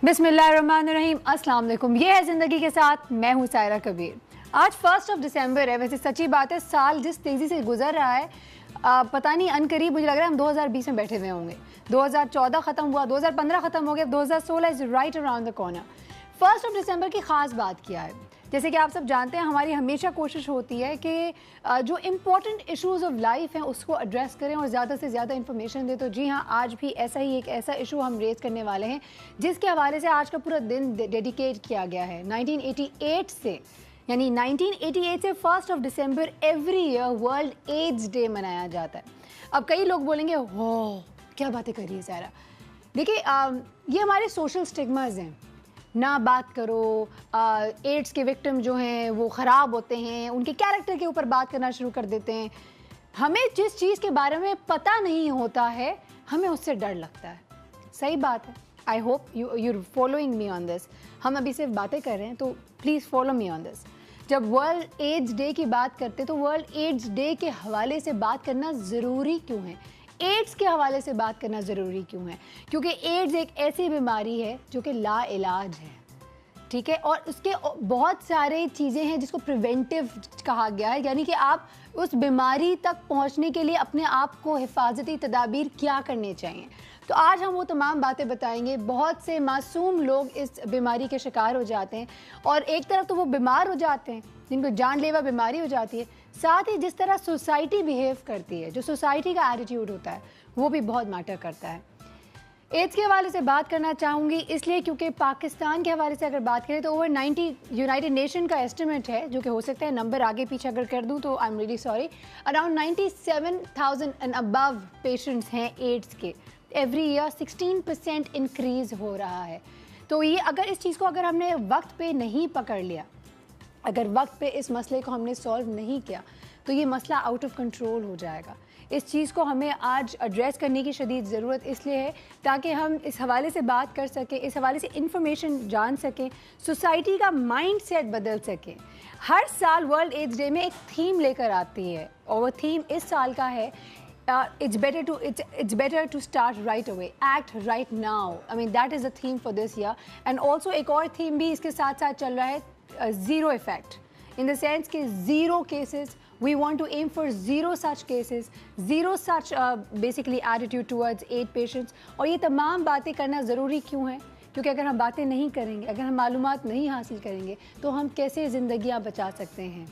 बिस्मिल्लाहिर्रहमानिर्रहीम, अस्सलाम वालेकुम। ये है ज़िंदगी के साथ, मैं हूँ सायरा कबीर। आज 1 दिसंबर है। वैसे सच्ची बात है, साल जिस तेज़ी से गुजर रहा है पता नहीं, अनकरीब मुझे लग रहा है हम 2020 में बैठे हुए होंगे। 2014 ख़त्म हुआ, 2015 ख़त्म हो गया, 2016 is right around the corner. 1 दिसंबर की ख़ास बात किया है। जैसे कि आप सब जानते हैं, हमारी हमेशा कोशिश होती है कि जो इम्पॉर्टेंट इशूज़ ऑफ लाइफ हैं उसको एड्रेस करें और ज़्यादा से ज़्यादा इन्फॉर्मेशन दें। तो जी हाँ, आज भी ऐसा ही एक ऐसा इशू हम रेज़ करने वाले हैं जिसके हवाले से आज का पूरा दिन डेडिकेट किया गया है। 1988 से, यानी 1988 से 1 दिसंबर every year world AIDS day मनाया जाता है। अब कई लोग बोलेंगे, हो क्या बातें कर रही है सारा। देखिए, ये हमारे सोशल स्टिग्मास हैं। ना बात करो, एड्स के विक्टिम जो हैं वो ख़राब होते हैं, उनके कैरेक्टर के ऊपर बात करना शुरू कर देते हैं। हमें जिस चीज़ के बारे में पता नहीं होता है, हमें उससे डर लगता है। सही बात है। I hope you following me on this. हम अभी सिर्फ बातें कर रहे हैं, तो please follow me on this. जब वर्ल्ड एड्स डे की बात करते हैं तो वर्ल्ड एड्स डे के हवाले से बात करना ज़रूरी क्यों है? एड्स के हवाले से बात करना ज़रूरी क्यों है? क्योंकि एड्स एक ऐसी बीमारी है जो कि लाइलाज है, ठीक है, और उसके बहुत सारे चीज़ें हैं जिसको प्रिवेंटिव कहा गया है, यानी कि आप उस बीमारी तक पहुंचने के लिए अपने आप को हिफाजती तदाबीर क्या करने चाहिए। तो आज हम वो तमाम बातें बताएंगे। बहुत से मासूम लोग इस बीमारी के शिकार हो जाते हैं और एक तरफ तो वो बीमार हो जाते हैं जिनको जानलेवा बीमारी हो जाती है, साथ ही जिस तरह सोसाइटी बिहेव करती है, जो सोसाइटी का एटीट्यूड होता है, वो भी बहुत मैटर करता है। एड्स के हवाले से बात करना चाहूँगी इसलिए क्योंकि पाकिस्तान के हवाले से अगर बात करें तो ओवर 90 यूनाइटेड नेशन का एस्टिमेट है, जो कि हो सकता है नंबर आगे पीछे अगर कर दूँ तो I am really sorry, around 97,000 and above patients हैं एड्स के। एवरी ईयर 16% इंक्रीज़ हो रहा है। तो ये अगर इस चीज़ को अगर हमने वक्त पे नहीं पकड़ लिया, अगर वक्त पे इस मसले को हमने सॉल्व नहीं किया, तो ये मसला आउट ऑफ कंट्रोल हो जाएगा। इस चीज़ को हमें आज एड्रेस करने की शदीद ज़रूरत इसलिए है ताकि हम इस हवाले से बात कर सकें, इस हवाले से इंफॉर्मेशन जान सकें, सोसाइटी का माइंड सेट बदल सकें। हर साल वर्ल्ड एड्स डे में एक थीम लेकर आती है और वो थीम इस साल का है it's better to start right away, act right now. I mean that is the theme for this year. And also एक और theme भी इसके साथ साथ चल रहा है, zero effect, in the sense कि zero cases. We want to aim for zero such cases, zero such basically attitude towards AIDS patients. और ये तमाम बातें करना ज़रूरी क्यों है? क्योंकि अगर हम बातें नहीं करेंगे, अगर हम मालूमात नहीं हासिल करेंगे, तो हम कैसे ज़िंदगियाँ बचा सकते हैं?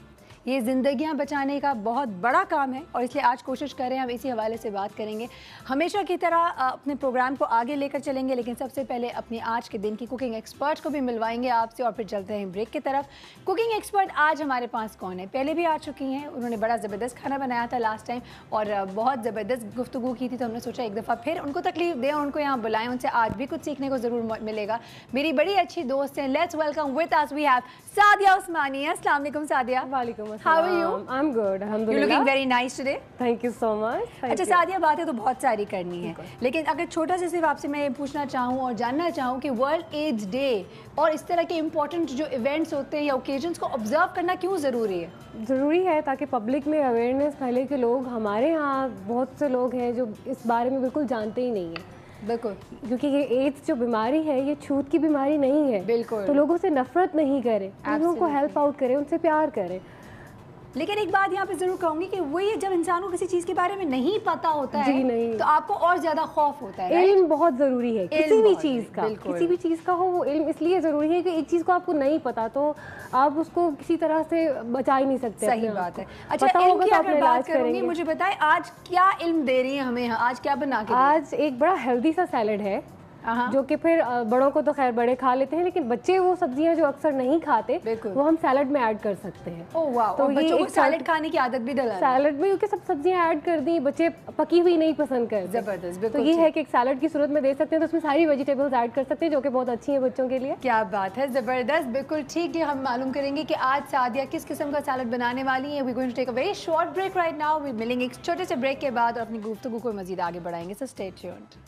ये ज़िंदगियां बचाने का बहुत बड़ा काम है और इसलिए आज कोशिश करें हम इसी हवाले से बात करेंगे। हमेशा की तरह अपने प्रोग्राम को आगे लेकर चलेंगे, लेकिन सबसे पहले अपनी आज के दिन की कुकिंग एक्सपर्ट को भी मिलवाएंगे आपसे और फिर चलते हैं ब्रेक की तरफ। कुकिंग एक्सपर्ट आज हमारे पास कौन है? पहले भी आ चुकी हैं, उन्होंने बड़ा ज़बरदस्त खाना बनाया था लास्ट टाइम और बहुत ज़बरदस्त गुफ्तगू की थी, तो हमने सोचा एक दफ़ा फिर उनको तकलीफ दें, उनको यहाँ बुलाएं, उनसे आज भी कुछ सीखने को ज़रूर मिलेगा। मेरी बड़ी अच्छी दोस्त हैं, let's welcome with us we have Sadia Usmani. अस्सलाम वालेकुम सादिया। वालेकुम अस्सलाम। How are you? I'm good, alhamdulillah. You're looking very nice today. Thank you so much. अच्छा सादिया, बातें तो बहुत सारी करनी है, लेकिन अगर छोटा सा सिर्फ आपसे मैं ये पूछना चाहूँ और जानना चाहूँ कि वर्ल्ड एड्स डे और इस तरह के इम्पोर्टेंट जो इवेंट्स होते हैं या ओकेजन्स को ऑब्जर्व करना क्यों ज़रूरी है? ज़रूरी है ताकि पब्लिक में अवेयरनेस फैले कि लोग, हमारे यहाँ बहुत से लोग हैं जो इस बारे में बिल्कुल जानते ही नहीं हैं। बिल्कुल, क्योंकि ये एड्स जो बीमारी है ये छूत की बीमारी नहीं है। बिल्कुल। तो लोगों से नफरत नहीं करें, लोगों को हेल्प आउट करें, उनसे प्यार करें। लेकिन एक बात यहाँ पे ज़रूर कहूँगी कि वो ये जब इंसान को किसी चीज़ के बारे में नहीं पता होता है, नहीं, तो आपको और ज़्यादा खौफ होता है। इल्म बहुत ज़रूरी है किसी भी चीज़ का, किसी भी चीज़ का हो वो इल्म इसलिए ज़रूरी है कि एक चीज़ को आपको नहीं पता तो आप उसको किसी तरह से बचा ही नहीं सकते। सही बात है। अच्छा, इल्म की अगर बात करूँगी, मुझे बताएं आज क्या इल्म दे रही है हमें, आज क्या बना के? आज एक बड़ा हेल्दी सा सैलड है जो कि फिर बड़ों को तो खैर बड़े खा लेते हैं, लेकिन बच्चे वो सब्जियां जो अक्सर नहीं खाते वो हम सैलड में ऐड कर सकते हैं। ओह वाह, तो बच्चों को सैलड खाने की आदत भी डला सैलड में, क्योंकि सब सब्जियां ऐड कर दी, बच्चे पकी हुई नहीं पसंद करते। जबरदस्त। तो ये है कि एक सैलड की सूरत में दे सकते हैं, तो उसमें सारी वेजिटेबल्स ऐड कर सकते हैं जो कि बहुत अच्छी है बच्चों के लिए। क्या बात है, ज़बरदस्त, बिल्कुल ठीक है। हम मालूम करेंगे कि आज सादिया किस किस्म का सैलड बनाने वाली है। We going to take a very short break right now. We मिलेंगे एक छोटे से ब्रेक के बाद और अपनी गुफ्तगू को मज़ीद आगे बढ़ाएंगे, so stay tuned.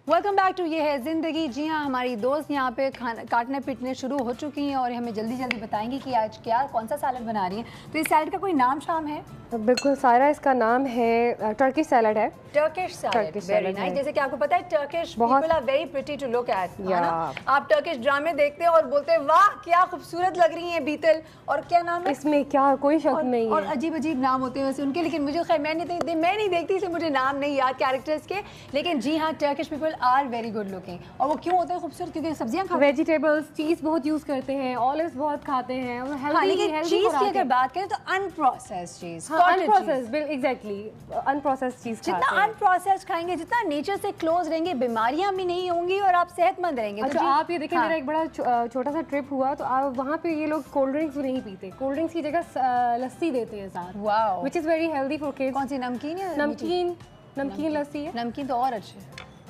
Welcome back to Ye Hai ज़िंदगी। जी हाँ, हमारी दोस्त यहाँ पे खाना काटने पीटने शुरू हो चुकी हैं और हमें जल्दी जल्दी बताएंगी कि आज कौन सा सैलड बना रही हैं। तो इस सैलड का कोई नाम शाम है? बिल्कुल सारा, इसका नाम है टर्किश सैलड है। Turkish salad, very nice. जैसे कि आपको पता है Turkish people are very pretty to look at, है ना? आप टर्किश ड्रामे देखते हैं और बोलते हैं वाह क्या खूबसूरत लग रही हैं बीतल, और क्या नाम है इसमें, क्या कोई शक नहीं है। और अजीब अजीब नाम होते हैं वैसे उनके, लेकिन मुझे खैर मैं नहीं देखती इसलिए मुझे नाम नहीं याद कैरेक्टर्स के। लेकिन जी हाँ, Turkish people are very good looking. और वो क्यों होते हैं खूबसूरत? क्योंकि सब्जियां खाते हैं, वेजिटेबल्स, चीज बहुत यूज करते हैं, ऑलिव्स बहुत खाते हैं और हेल्दी। चीज की अगर बात करें तो अनप्रोसेस्ड चीज, अनप्रोसेस्ड, एग्जैक्टली अनप्रोसेस्ड चीज खाते हैं। जितना अनप्रोसेस्ड खाएंगे, जितना नेचर से क्लोज रहेंगे, बीमारियां भी नहीं होंगी और आप सेहतमंद रहेंगे। अच्छा, तो आप ये देखिए, मेरा एक बड़ा छोटा सा ट्रिप हुआ तो वहाँ पे ये लोग कोल्ड ड्रिंक्स भी नहीं पीते, कोल्ड ड्रिंक्स की जगह लस्सी देते हैं साथ, wow, which is very healthy for kids. कौन सी, नमकीन या नमकीन लस्सी है। नमकीन तो और अच्छे,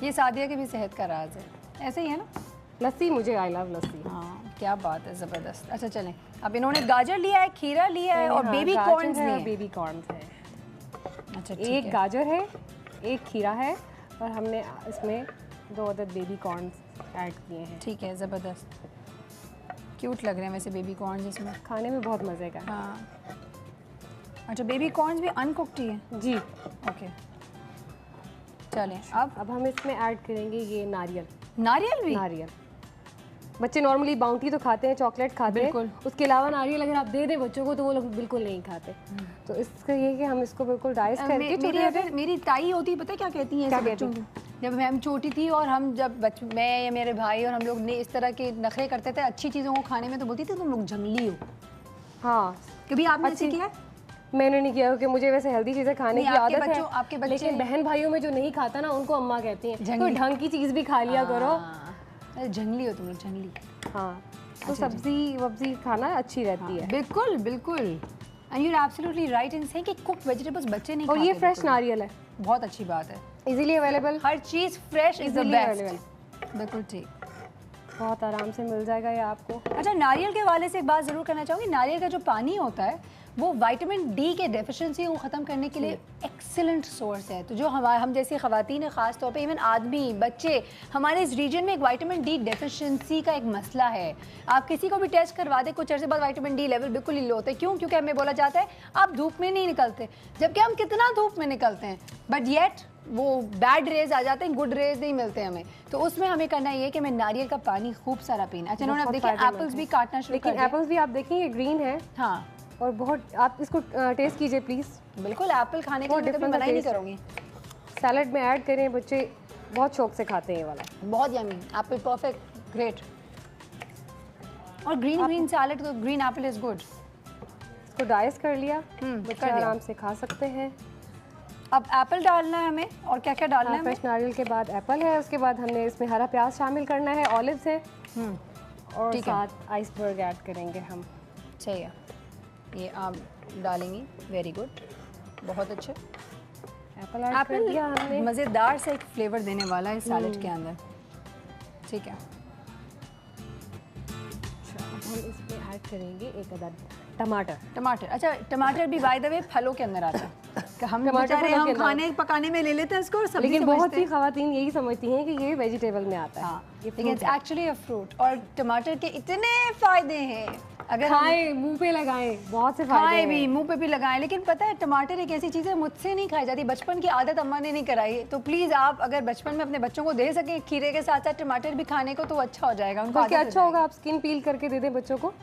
ये सादिया की भी सेहत का राज है। ऐसे ही है ना लस्सी, मुझे आई लव लस्सी। हाँ, क्या बात है, जबरदस्त। अच्छा चलें, अब इन्होंने गाजर लिया है, खीरा लिया है और बेबी कॉर्न्स लिए। बेबी कॉर्न्स है। अच्छा, एक गाजर है, एक खीरा है और हमने इसमें 2 अदद बेबी कॉर्न्स ऐड किए हैं। ठीक है, ज़बरदस्त, क्यूट लग रहे हैं वैसे बेबी कॉर्न्स इसमें, खाने में बहुत मज़े का। हाँ। अच्छा, बेबी कॉर्न्स भी अनकुक्ड ही है जी। ओके, चलें अब हम इसमें ऐड करेंगे ये नारियल। नारियल बच्चे नॉर्मली बाउंटी तो खाते हैं, चॉकलेट खाते हैं, उसके अलावा नारियल अगर आप दे दें बच्चों को तो वो लोग बिल्कुल नहीं खाते। तो इसका ये कि हम इसको बिल्कुल डाइस करके, मेरी ताई होती, पता क्या कहती हैं बच्चों को? जब मैं छोटी थी और हम मैं या मेरे भाई और हम लोग ने इस तरह के नखरे करते थे अच्छी चीज़ों को खाने में, तो बोलती थी तुम लोग जंगली हो। हाँ, कभी आपने ऐसे किया? मैंने नहीं किया क्योंकि मुझे वैसे हेल्दी चीज़ें खाने की आदत है। आपके बच्चे, लेकिन बहन भाइयों में जो नहीं खाता ना उनको अम्मा कहती हैं तो ढंग की चीज़ भी खा लिया करो। जंगली हो तुम लोग, जंगली। हाँ, तो सब्जी वब्जी खाना अच्छी रहती है। बिल्कुल बिल्कुल, and you are absolutely right in saying कि कुक्ड वेजिटेबल्स बच्चे नहीं खाते। और ये फ्रेश नारियल है, बहुत अच्छी बात है, easily available, her cheese fresh is the best. बिल्कुल ठीक, बहुत आराम से मिल जाएगा ये आपको। अच्छा, नारियल के हवाले से एक बात ज़रूर करना चाहूँगी, नारियल का जो पानी होता है वो विटामिन डी के डेफिशिएंसी को ख़त्म करने के लिए एक्सीलेंट सोर्स है। तो जो हम जैसी ख़वातीन है, ख़ास तौर पे इवन आदमी, बच्चे, हमारे इस रीजन में एक विटामिन डी डेफिशिएंसी का एक मसला है। आप किसी को भी टेस्ट करवा दें, कुछ अर्से बाद विटामिन डी लेवल बिल्कुल ही लो होते हैं। क्यों? क्योंकि हमें बोला जाता है आप धूप में नहीं निकलते, जबकि हम कितना धूप में निकलते हैं, बट येट वो बैड रेज आ जाते हैं, गुड रेज नहीं मिलते हमें। तो उसमें हमें करना ये कि हमें नारियल का पानी खूब सारा पीना। अच्छा, इन्होंने अब देखिए एप्पल्स भी काटना शुरू कर दिया। लेकिन एप्पल्स भी आप देखिए ये ग्रीन है। हाँ, और बहुत, आप इसको टेस्ट कीजिए प्लीज़। बिल्कुल, एप्पल खाने के लिए कभी मना ही नहीं करूँगी। सैलड में ऐड करें, बच्चे बहुत शौक से खाते हैं ये वाला, बहुत यम्मी। Apple perfect, great. और ग्रीन सैलड तो ग्रीन एप्पल इज गुड। इसको डाइस कर लिया, बच्चे आराम से खा सकते हैं। अब एप्पल डालना है हमें, और क्या क्या डालना है? फ्रेश नारियल के बाद एप्पल है, उसके बाद हमने इसमें हरा प्याज शामिल करना है, ऑलिव्स है और साथ आइसबर्ग ऐड करेंगे हम। चाहिए, ये आप डालेंगी, वेरी गुड, बहुत अच्छे। एप्पल ऐड कर दिया हमने, मज़ेदार से एक फ्लेवर देने वाला है सैलड के अंदर। ठीक है, हम इसमें ऐड करेंगे एक अदद टमाटर। अच्छा, टमाटर भी बाय द वे फलों के अंदर आता है। हम खाने पकाने में ले लेते हैं इसको, और सब्जी लेकिन बहुत सी खवातीन यही समझती हैं कि ये वेजिटेबल में आता है, लेकिन इट्स एक्चुअली अ फ्रूट। और टमाटर के इतने फायदे हैं, अगर खाएं, मुंह पे लगाएं, बहुत से फायदे हैं। भी मुंह पे भी लगाएं। लेकिन पता है, टमाटर एक ऐसी चीज़ है मुझसे नहीं खाई जाती, बचपन की आदत अम्मा ने नहीं कराई। तो प्लीज़ आप अगर बचपन में अपने बच्चों को दे सकें खीरे के साथ साथ टमाटर भी खाने को, तो अच्छा हो जाएगा उनको। क्या अच्छा होगा, आप स्किन पील करके दे दें बच्चों को,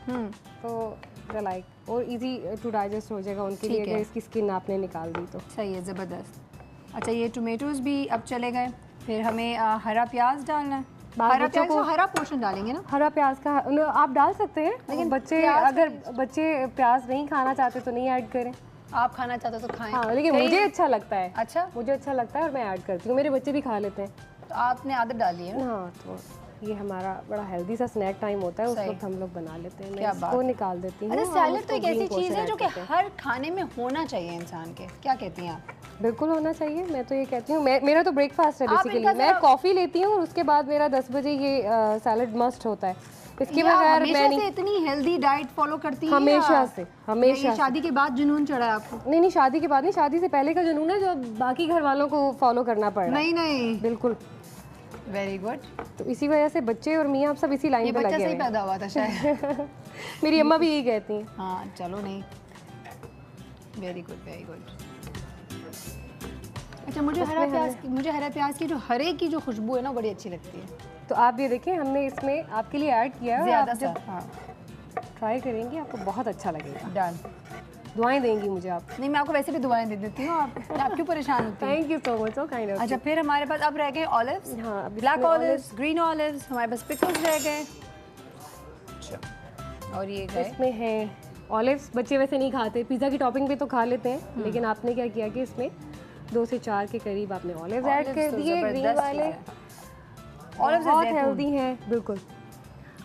तो लाइक और इजी टू डाइजेस्ट हो जाएगा उनके लिए, अगर इसकी स्किन आपने निकाल दी तो। सही है, ज़बरदस्त। अच्छा, ये टोमेटोज भी अब चले गए, फिर हमें हरा प्याज डालना है। हरा प्याज को हरा पोर्शन डालेंगे ना? हरा प्याज का आप डाल सकते हैं, लेकिन बच्चे प्याज नहीं खाना चाहते तो नहीं ऐड करें। आप खाना चाहते हो तो खाएं। हाँ, लेकिन मुझे अच्छा लगता है। अच्छा, मुझे अच्छा लगता है और मैं ऐड करती हूँ, मेरे बच्चे भी खा लेते हैं। तो आपने आदत डाली है? हाँ, तो ये हमारा बड़ा हेल्दी सा स्नैक टाइम होता है, उस वक्त हम लोग बना लेते हैं। मैं इसको निकाल देती हूँ। सैलड तो एक ऐसी चीज़ है जो कि हर खाने में होना चाहिए इंसान के, क्या कहती हैं आप? बिल्कुल होना चाहिए, मैं तो ये कहती हूँ। मेरा तो ब्रेकफास्ट है बेसिकली, मैं कॉफ़ी लेती हूँ और उसके बाद मेरा 10 बजे ये सैलड मस्ट होता है। इसके बगैर मैं नहीं। इतनी हेल्दी डाइट फॉलो करती हैं? हमेशा से, हमेशा। शादी के बाद जुनून चढ़ा है आपको? नहीं, शादी के बाद नहीं, शादी से पहले का जुनून है जो बाकी घर वालों को फॉलो करना पड़ रहा है। नहीं, बिल्कुल। Very good. तो इसी वजह से बच्चे और मियाँ आप सब इसी लाइन पे लगे हैं। बच्चा सही पैदा हुआ था शायद। मेरी अम्मा भी यही कहती हैं। हाँ चलो नहीं, वेरी गुड वेरी गुड। अच्छा मुझे हरा प्याज की जो हरे की जो खुशबू है ना बड़ी अच्छी लगती है। तो आप ये देखें हमने इसमें आपके लिए ऐड किया है, ज़्यादा आप जब ट्राई करेंगी आपको बहुत अच्छा लगेगा। डन। दुआएं देंगी मुझे आप? नहीं मैं आपको वैसे भी दुआएं दे देती हूँ, आप क्यों परेशान होती हैं? Thank you so much, so kind of. अच्छा फिर हमारे पास अब रह गए ऑलिव्स। हाँ, ब्लैक ऑलिव्स, ग्रीन ऑलिव्स, हमारे पास पिकल्स रह गए। अच्छा और ये गए इसमें है ऑलिव्स। बच्चे वैसे नहीं खाते, पिज़्ज़ा की टॉपिंग पे तो खा लेते हैं, लेकिन आपने क्या किया कि इसमें 2 से 4 के करीब आपने ऑलिव्स ऐड कर दिए। ग्रीन वाले ऑलिव्स बहुत हेल्दी हैं। बिल्कुल।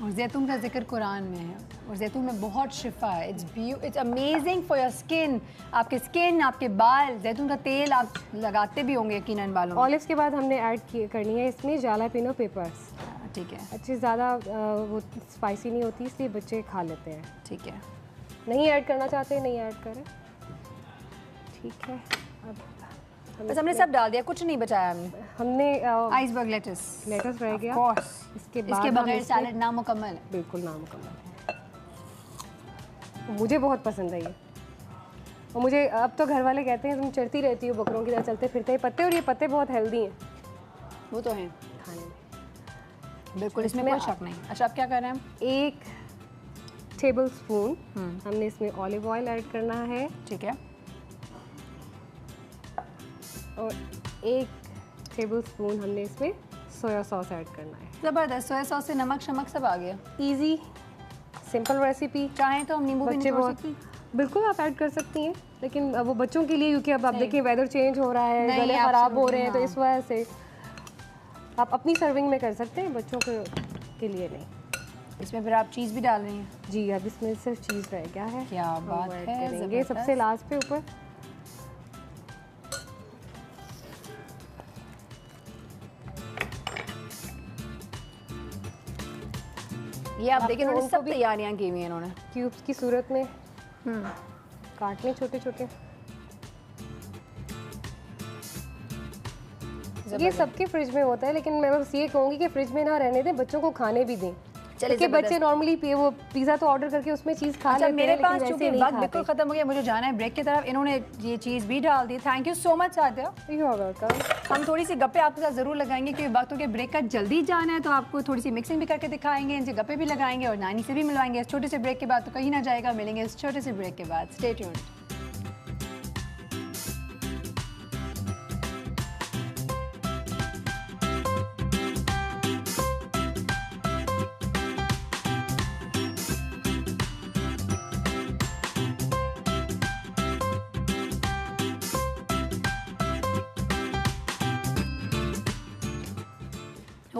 और जैतून का जिक्र कुरान में है, और जैतून में बहुत शिफा है। It's amazing for your skin, आपके स्किन, आपके बाल। जैतून का तेल आप लगाते भी होंगे यकीनन बालों में। ऑलिव्स के बाद हमने ऐड करनी है इसमें जलापेनो पेपर्स। ठीक है। अच्छी ज़्यादा वो स्पाइसी नहीं होती, इसलिए बच्चे खा लेते हैं। ठीक है। नहीं ऐड करना चाहते नहीं ऐड करें। ठीक है। अब बस हमने सब डाल दिया, कुछ नहीं बचाया हमने। आइसबर्ग लेटस रह गया। इसके बगैर सैलेड नामुकम्मल है। बिल्कुल नामुकम्मल है। मुझे बहुत पसंद है ये। और मुझे अब तो घर वाले कहते हैं तुम चढ़ती रहती हो बकरों की तरह चलते फिरते ही पत्ते, और ये पत्ते बहुत हेल्दी हैं। वो तो हैं खाने में, बिल्कुल इसमें कोई शक नहीं। अच्छा अब क्या कर रहे हैं हम? 1 टेबल स्पून हमने इसमें ऑलिव ऑयल ऐड करना है। ठीक है। और 1 टेबल स्पून हमने इसमें सोया सॉस ऐड करना है। ज़बरदस्त। सोया सॉस से नमक शमक सब आ गया। Easy simple recipe. चाहें तो हम नींबू भी निचोड़ सकती। बिल्कुल आप ऐड कर सकती हैं, लेकिन वो बच्चों के लिए, क्योंकि अब आप देखिए वेदर चेंज हो रहा है, गले ख़राब हो रहे हैं, तो इस वजह से आप अपनी सर्विंग में कर सकते हैं, बच्चों के लिए नहीं। इसमें फिर आप चीज़ भी डाल रही हैं? जी अब इसमें सिर्फ चीज़ रह गया है। क्या बात है, करेंगे सबसे लास्ट पे ऊपर। ये आप देखिए उन्होंने सब तैयारियां की हुई हैं इन्होंने। क्यूब्स की सूरत में काटने छोटे छोटे। ये सबके फ्रिज में होता है, लेकिन मैं बस ये कहूँगी कि फ्रिज में ना रहने दें, बच्चों को खाने भी दें। क्योंकि बच्चे नॉर्मली वो पिज़्जा तो ऑर्डर करके उसमें चीज़ खा लेते हैं। मेरे पास चूंकि वक्त बिल्कुल खत्म हो गया, मुझे जाना है ब्रेक की तरफ। इन्होंने ये चीज़ भी डाल दी। Thank you so much Sadia. हम थोड़ी सी गप्पे आपके साथ ज़रूर लगाएंगे, क्योंकि वक्त के ब्रेक का जल्दी जाना है, तो आपको थोड़ी सी मिक्सिंग भी करके दिखाएंगे, इनसे गप्पे भी लगाएंगे और नानी से भी मिलवाएंगे। इस छोटे से ब्रेक के बाद तो कहीं ना जाएगा, मिलेंगे इस छोटे से ब्रेक के बाद। Stay tuned.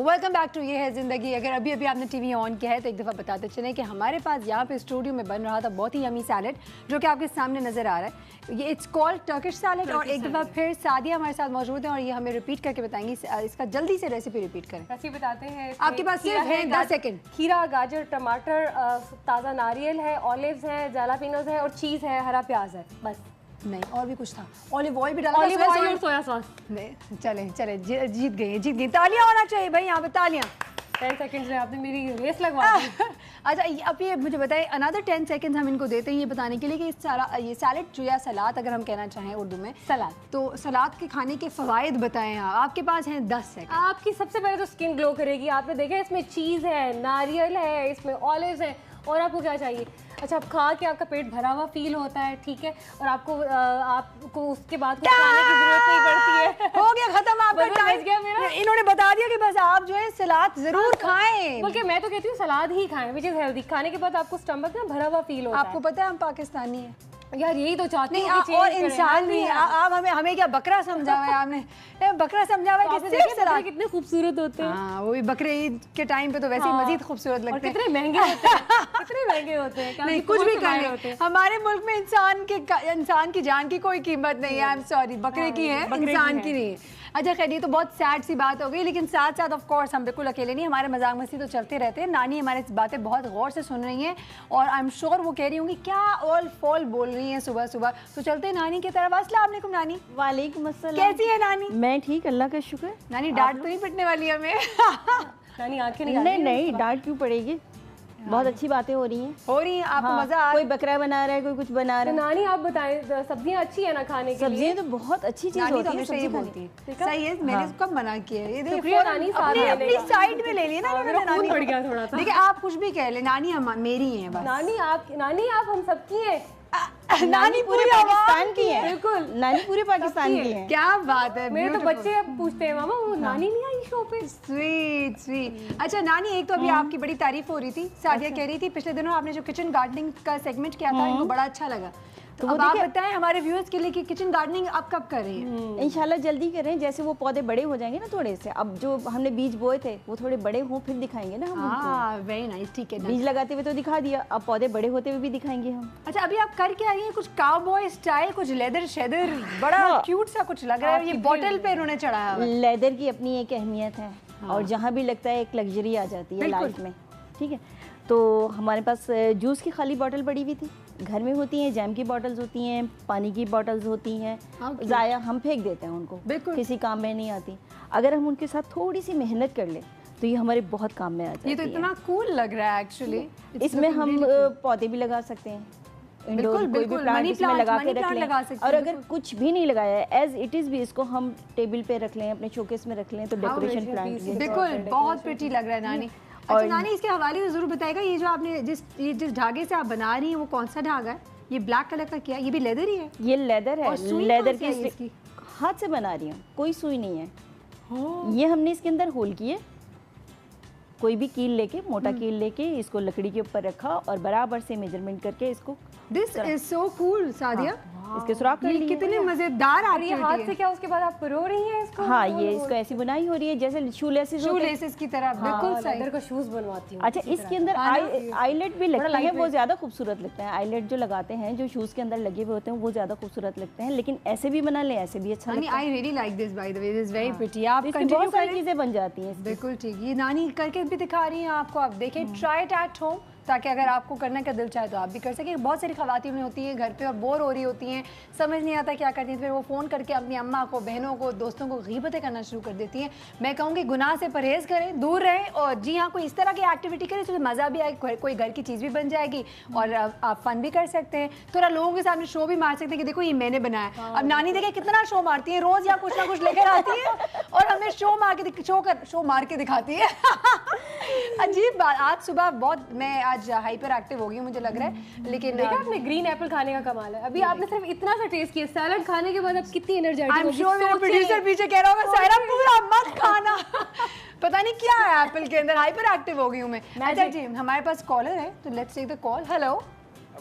Welcome back to Ye Hai ज़िंदगी। अगर अभी अभी आपने टीवी ऑन किया है तो एक दफ़ा बताते चलें कि हमारे पास यहाँ पे स्टूडियो में बन रहा था बहुत ही यमी सैलेड, जो कि आपके सामने नज़र आ रहा है। ये इट्स कॉल्ड टर्किश सैलेड। और एक दफ़ा फिर सादिया हमारे साथ मौजूद है और ये हमें रिपीट करके बताएंगी। इसका जल्दी से रेसिपी रिपीट करें। रेसिपी बताते हैं। आपके पास सिर्फ है 10 सेकेंड। खीरा, गाजर, टमाटर, ताज़ा नारियल है, ऑलिव्स हैं, जलापिनोज है और चीज़ है, हरा प्याज है, बस। नहीं और भी कुछ था। ऑलिव ऑयल भी डाला, ऑलिव ऑयल और सोया सॉस। नहीं चले जीत गई। तालियां होना चाहिए भाई यहाँ पे, तालियां। 10 सेकंड्स में आपने मेरी रेस लगवा दी। अच्छा अब ये मुझे बताइए, अनदर 10 सेकंड्स हम इनको देते हैं ये बताने के लिए कि ये सैलेड जो या सलाद अगर हम कहना चाहें उर्दू में सलाद, तो सलाद के खाने के फ़वाइद बताएं आप। आपके पास हैं 10 सेकंड। आपकी सबसे पहले तो स्किन ग्लो करेगी। आपने देखा इसमें चीज़ है, नारियल है, इसमें ऑलिव्स है, और आपको क्या चाहिए? अच्छा आप खा के आपका पेट भरा हुआ फील होता है, ठीक है, और आपको उसके बाद कुछ खाने की जरूरत नहीं पड़ती है। हो गया खत्म आपका टाइम गया मेरा। इन्होंने बता दिया कि बस आप जो है सलाद जरूर खाएं। बल्कि मैं तो कहती हूँ सलाद ही खाएं, विच इज हेल्दी। खाने के बाद आपको स्टमक ना भरा हुआ फील होता है। आपको पता है हम पाकिस्तानी हैं यार, यही तो चाहते हैं कि और इंसान भी। आप हमें क्या बकरा समझा हुआ है आपने? बकरा समझा हुआ है कि सिर्फ सलाद। कितने खूबसूरत होते हैं। हाँ वो भी बकरे ईद के टाइम पे तो वैसे ही मजीद खूबसूरत लगते हैं। कितने महंगे होते हैं, कितने महंगे होते हैं। नहीं कुछ भी कहें, हमारे मुल्क में इंसान की जान की कोई कीमत नहीं है। आई एम सॉरी, बकरे की है, इंसान की नहीं है। अच्छा खैर, ये तो बहुत सैड सी बात हो गई, लेकिन साथ साथ ऑफ कोर्स हम बिल्कुल अकेले नहीं, हमारे मजाक मस्ती तो चलते रहते हैं। नानी हमारी बातें बहुत गौर से सुन रही हैं और आई एम श्योर वो कह रही होंगी क्या ऑल फॉल बोल रही हैं सुबह सुबह। तो चलते हैं नानी की तरफ। अस्सलाम वालेकुम नानी। वालेकुम अस्सलाम। कैसी है नानी? मैं ठीक, अल्लाह का शुक्र। नानी डांट तो नहीं पिटने वाली हमें? नानी आंखें निकाल नहीं नहीं, डांट क्यों पड़ेगी, बहुत अच्छी बातें हो रही हैं। हो रही हैं, आपको हाँ, मजा आ कोई बकरा बना रहा है, कोई कुछ बना तो रहा है। नानी आप बताएं, सब्जियां अच्छी है ना खाने के लिए? सब्जियां तो बहुत अच्छी चीज नानी तो होती है, हमेशा ये सब्जी बोलती खानी। है। सही है, मैंने कब मना किया है? ये देखिए शुक्रिया नानी, साथ अपनी में अपनी लेगा। साइड में ले लिया ना मेरा उन्होंने। खून बढ़ गया थोड़ा सा। देखिए आप कुछ भी कह ले, नानी हम मेरी हैं बस। नानी आप हम सबकी हैं। नानी पूरे पूरी पाकिस्तान की है, बिल्कुल। नानी पूरे पाकिस्तान की है। क्या बात है, मेरे तो बच्चे अब पूछते हैं मामा वो नानी नहीं आई शो पे। Sweet sweet. अच्छा नानी, एक तो अभी आपकी बड़ी तारीफ हो रही थी, सादिया कह रही थी पिछले दिनों आपने जो किचन गार्डनिंग का सेगमेंट किया था इनको बड़ा अच्छा लगा। तो अब आप बताएं हमारे व्यूअर्स के लिए कि किचन गार्डनिंग आप कब कर रही हैं? इंशाल्लाह जल्दी करें, जैसे वो पौधे बड़े हो जाएंगे ना थोड़े से, अब जो हमने बीज बोए थे वो थोड़े बड़े हों फिर दिखाएंगे ना हम उनको। हाँ वेरी नाइस, ठीक है। बीज लगाते हुए तो दिखा दिया, अब पौधे बड़े होते हुए भी दिखाएंगे हम। अच्छा अभी आप कर क्या रही हैं? कुछ काउबॉय स्टाइल, कुछ लेदर शेदर, बड़ा क्यूट सा कुछ लग रहा है। ये बॉटल पे उन्होंने चढ़ाया हुआ है। लेदर की अपनी एक अहमियत है और जहाँ भी लगता है एक लग्जरी आ जाती है लाइफ में, ठीक है। तो हमारे पास जूस की खाली बोतल पड़ी हुई थी, घर में होती हैं, जैम की बोतल्स होती हैं, पानी की बोतल्स होती हैं, ज़ाया हम फेंक देते हैं उनको, किसी काम में नहीं आती। अगर हम उनके साथ थोड़ी सी मेहनत कर ले तो ये हमारे बहुत काम में आ जाती है। ये तो इतना कूल लग रहा है एक्चुअली। इसमें हम पौधे भी लगा सकते हैं, इंडोर कोई भी प्लांट इसमें लगा के रख लें, और अगर कुछ भी नहीं लगाया है एज इट इज भी इसको हम टेबल पे रख लें, अपने शोकेस में रख लें, तो डेकोरेशन प्लांट। बिल्कुल बहुत प्रिटी लग रहा है नानी। अच्छा नानी, इसके हवाले से जरूर बताएगा, ये जो आपने जिस धागे से आप बना रही हैं वो कौन सा धागा है? ये ब्लैक कलर का क्या है? ये भी लेदर ही है? ये लेदर है, लेदर की हाथ से बना रही हूँ, कोई सुई नहीं है। ये हमने इसके अंदर होल किए, कोई भी कील लेके, मोटा कील लेके इसको लकड़ी के ऊपर रखा और बराबर से मेजरमेंट करके इसको। This is so cool Sadia. इसके सुराख कर लिए। कितने मजेदार और ये हाथ से क्या उसके बाद आप परो रही हैं इसको? हाँ, ये इसको ऐसी बुनाई हो रही है जैसे शू लेसेस की तरह। बिल्कुल सही। लेदर का शूज बनवाती हूँ। अच्छा, इसके अंदर आईलेट भी लगता है, वो ज्यादा खूबसूरत लगता है। आईलेट जो लगाते हैं, जो शूज के अंदर लगे हुए होते हैं, वो ज्यादा खूबसूरत लगते हैं, लेकिन ऐसे भी बना ले, ऐसे भी अच्छा लगता है। I really like this by the way, this very pretty. आप बहुत सारी चीजें बन जाती हैं। बिल्कुल ठीक। ये नानी करके भी दिखा रही हैं आपको, आप देखिए, ट्राई इट एट होम, ताकि अगर आपको करने का दिल चाहे तो आप भी कर सकें। बहुत सारी ख़वातीन होती हैं घर पे और बोर हो रही होती हैं, समझ नहीं आता क्या करती हैं, फिर वो फ़ोन करके अपनी अम्मा को, बहनों को, दोस्तों को गीबतें करना शुरू कर देती हैं। मैं कहूँगी गुनाह से परहेज़ करें, दूर रहें, और जी हाँ कोई इस तरह की एक्टिविटी करें तो मज़ा भी आएगा, कोई घर की चीज़ भी बन जाएगी और आप फ़न भी कर सकते हैं। थोड़ा लोगों के सामने शो भी मार सकते हैं कि देखो ये मैंने बनाया। अब नानी देखे कितना शो मारती है, रोज़ या कुछ ना कुछ लेकर आती है और हमें शो मार के दिखाती है। अजीब बात। आज सुबह बहुत मैं आज हाइपर एक्टिव हो गई मुझे लग रहा है, लेकिन देखा आपने ग्रीन एप्पल खाने का कमाल है। अभी आपने सिर्फ इतना सा टेस्ट किया, सैलड खाने के बाद अब कितनी एनर्जेटिक आई एम श्योर मेरा प्रोड्यूसर पीछे कह रहा होगा सारा पूरा मत खाना। पता नहीं क्या है एप्पल के अंदर, हाइपर एक्टिव हो गई हूं मैं। अच्छा जी, हमारे पास कॉलर है तो let's take the call. Hello,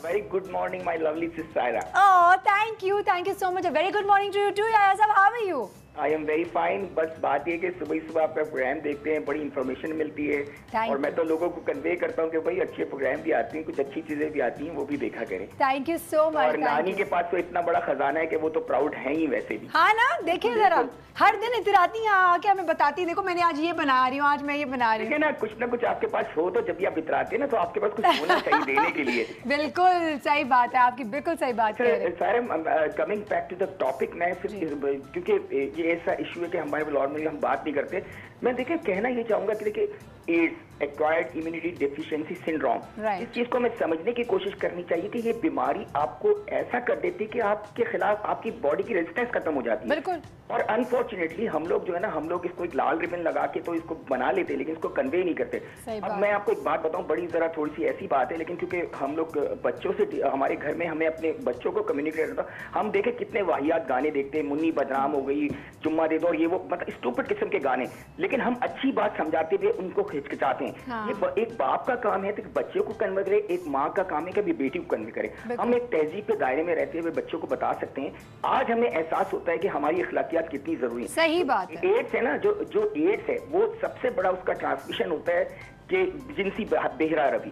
very good morning my lovely sis Saira. Oh thank you so much. A very good morning to you too. Yaya sab, how are you? I am very fine. बस बात ये कि सुबह आपका programme देखते हैं, बड़ी information मिलती है और मैं तो लोगों को कन्वे करता हूँ कि भाई अच्छे प्रोग्राम भी आती हैं, कुछ अच्छी चीजें भी आती हैं, वो भी देखा करें। Thank you so much. और नानी के पास तो इतना बड़ा खजाना है कि वो तो प्राउड है ही वैसे भी। हाँ ना, देखिए जरा हर दिन इतराती हैं आके हमें बताती है, देखो मैंने आज ये बना रही हूँ, आज मैं ये बना रही हूँ। ना कुछ आपके पास हो तो जब भी आप इतराते हैं ना तो आपके पास कुछ होना चाहिए देने के लिए। बिल्कुल सही बात है आपकी, बिल्कुल सही बात है। Coming back to the topic, मैं सिर्फ क्योंकि ये ऐसा इशू है कि हमारे ब्लॉग में हम बात नहीं करते, मैं देखिए कहना ये चाहूंगा कि देखिए AIDS, acquired immunity deficiency syndrome, इस चीज को मैं समझने की कोशिश करनी चाहिए कि ये बीमारी आपको ऐसा कर देती है कि आपके खिलाफ आपकी बॉडी की रेजिस्टेंस खत्म हो जाती है। बिल्कुल। और अनफॉर्चुनेटली हम लोग जो है ना, हम लोग इसको एक लाल रिबन लगा के तो इसको बना लेते हैं, लेकिन इसको कन्वे नहीं करते। अब मैं आपको एक बात बताऊं, बड़ी जरा थोड़ी सी ऐसी बात है, लेकिन क्योंकि हम लोग बच्चों से, हमारे घर में हमें अपने बच्चों को कम्युनिकेट करता, हम देखे कितने वाहियात गाने देखते हैं, मुन्नी बदनाम हो गई, चुम्मा दे दो, और ये वो मतलब स्टूपिड किस्म के गाने, लेकिन हम अच्छी बात समझाते हुए उनको हिचकिचाते हैं। हाँ। ये एक बाप का काम है कि बच्चे को कन्वे करे, एक माँ का काम है कि बेटी को कन्वे करे। हम एक तहजीब के दायरे में रहते हुए बच्चों को बता सकते हैं। आज हमें एहसास होता है कि हमारी अखलाकियात कितनी जरूरी है। सही बात है। एड्स है ना, जो एड्स है वो सबसे बड़ा उसका ट्रांसमिशन होता है कि जिनसी बेहरा रवि।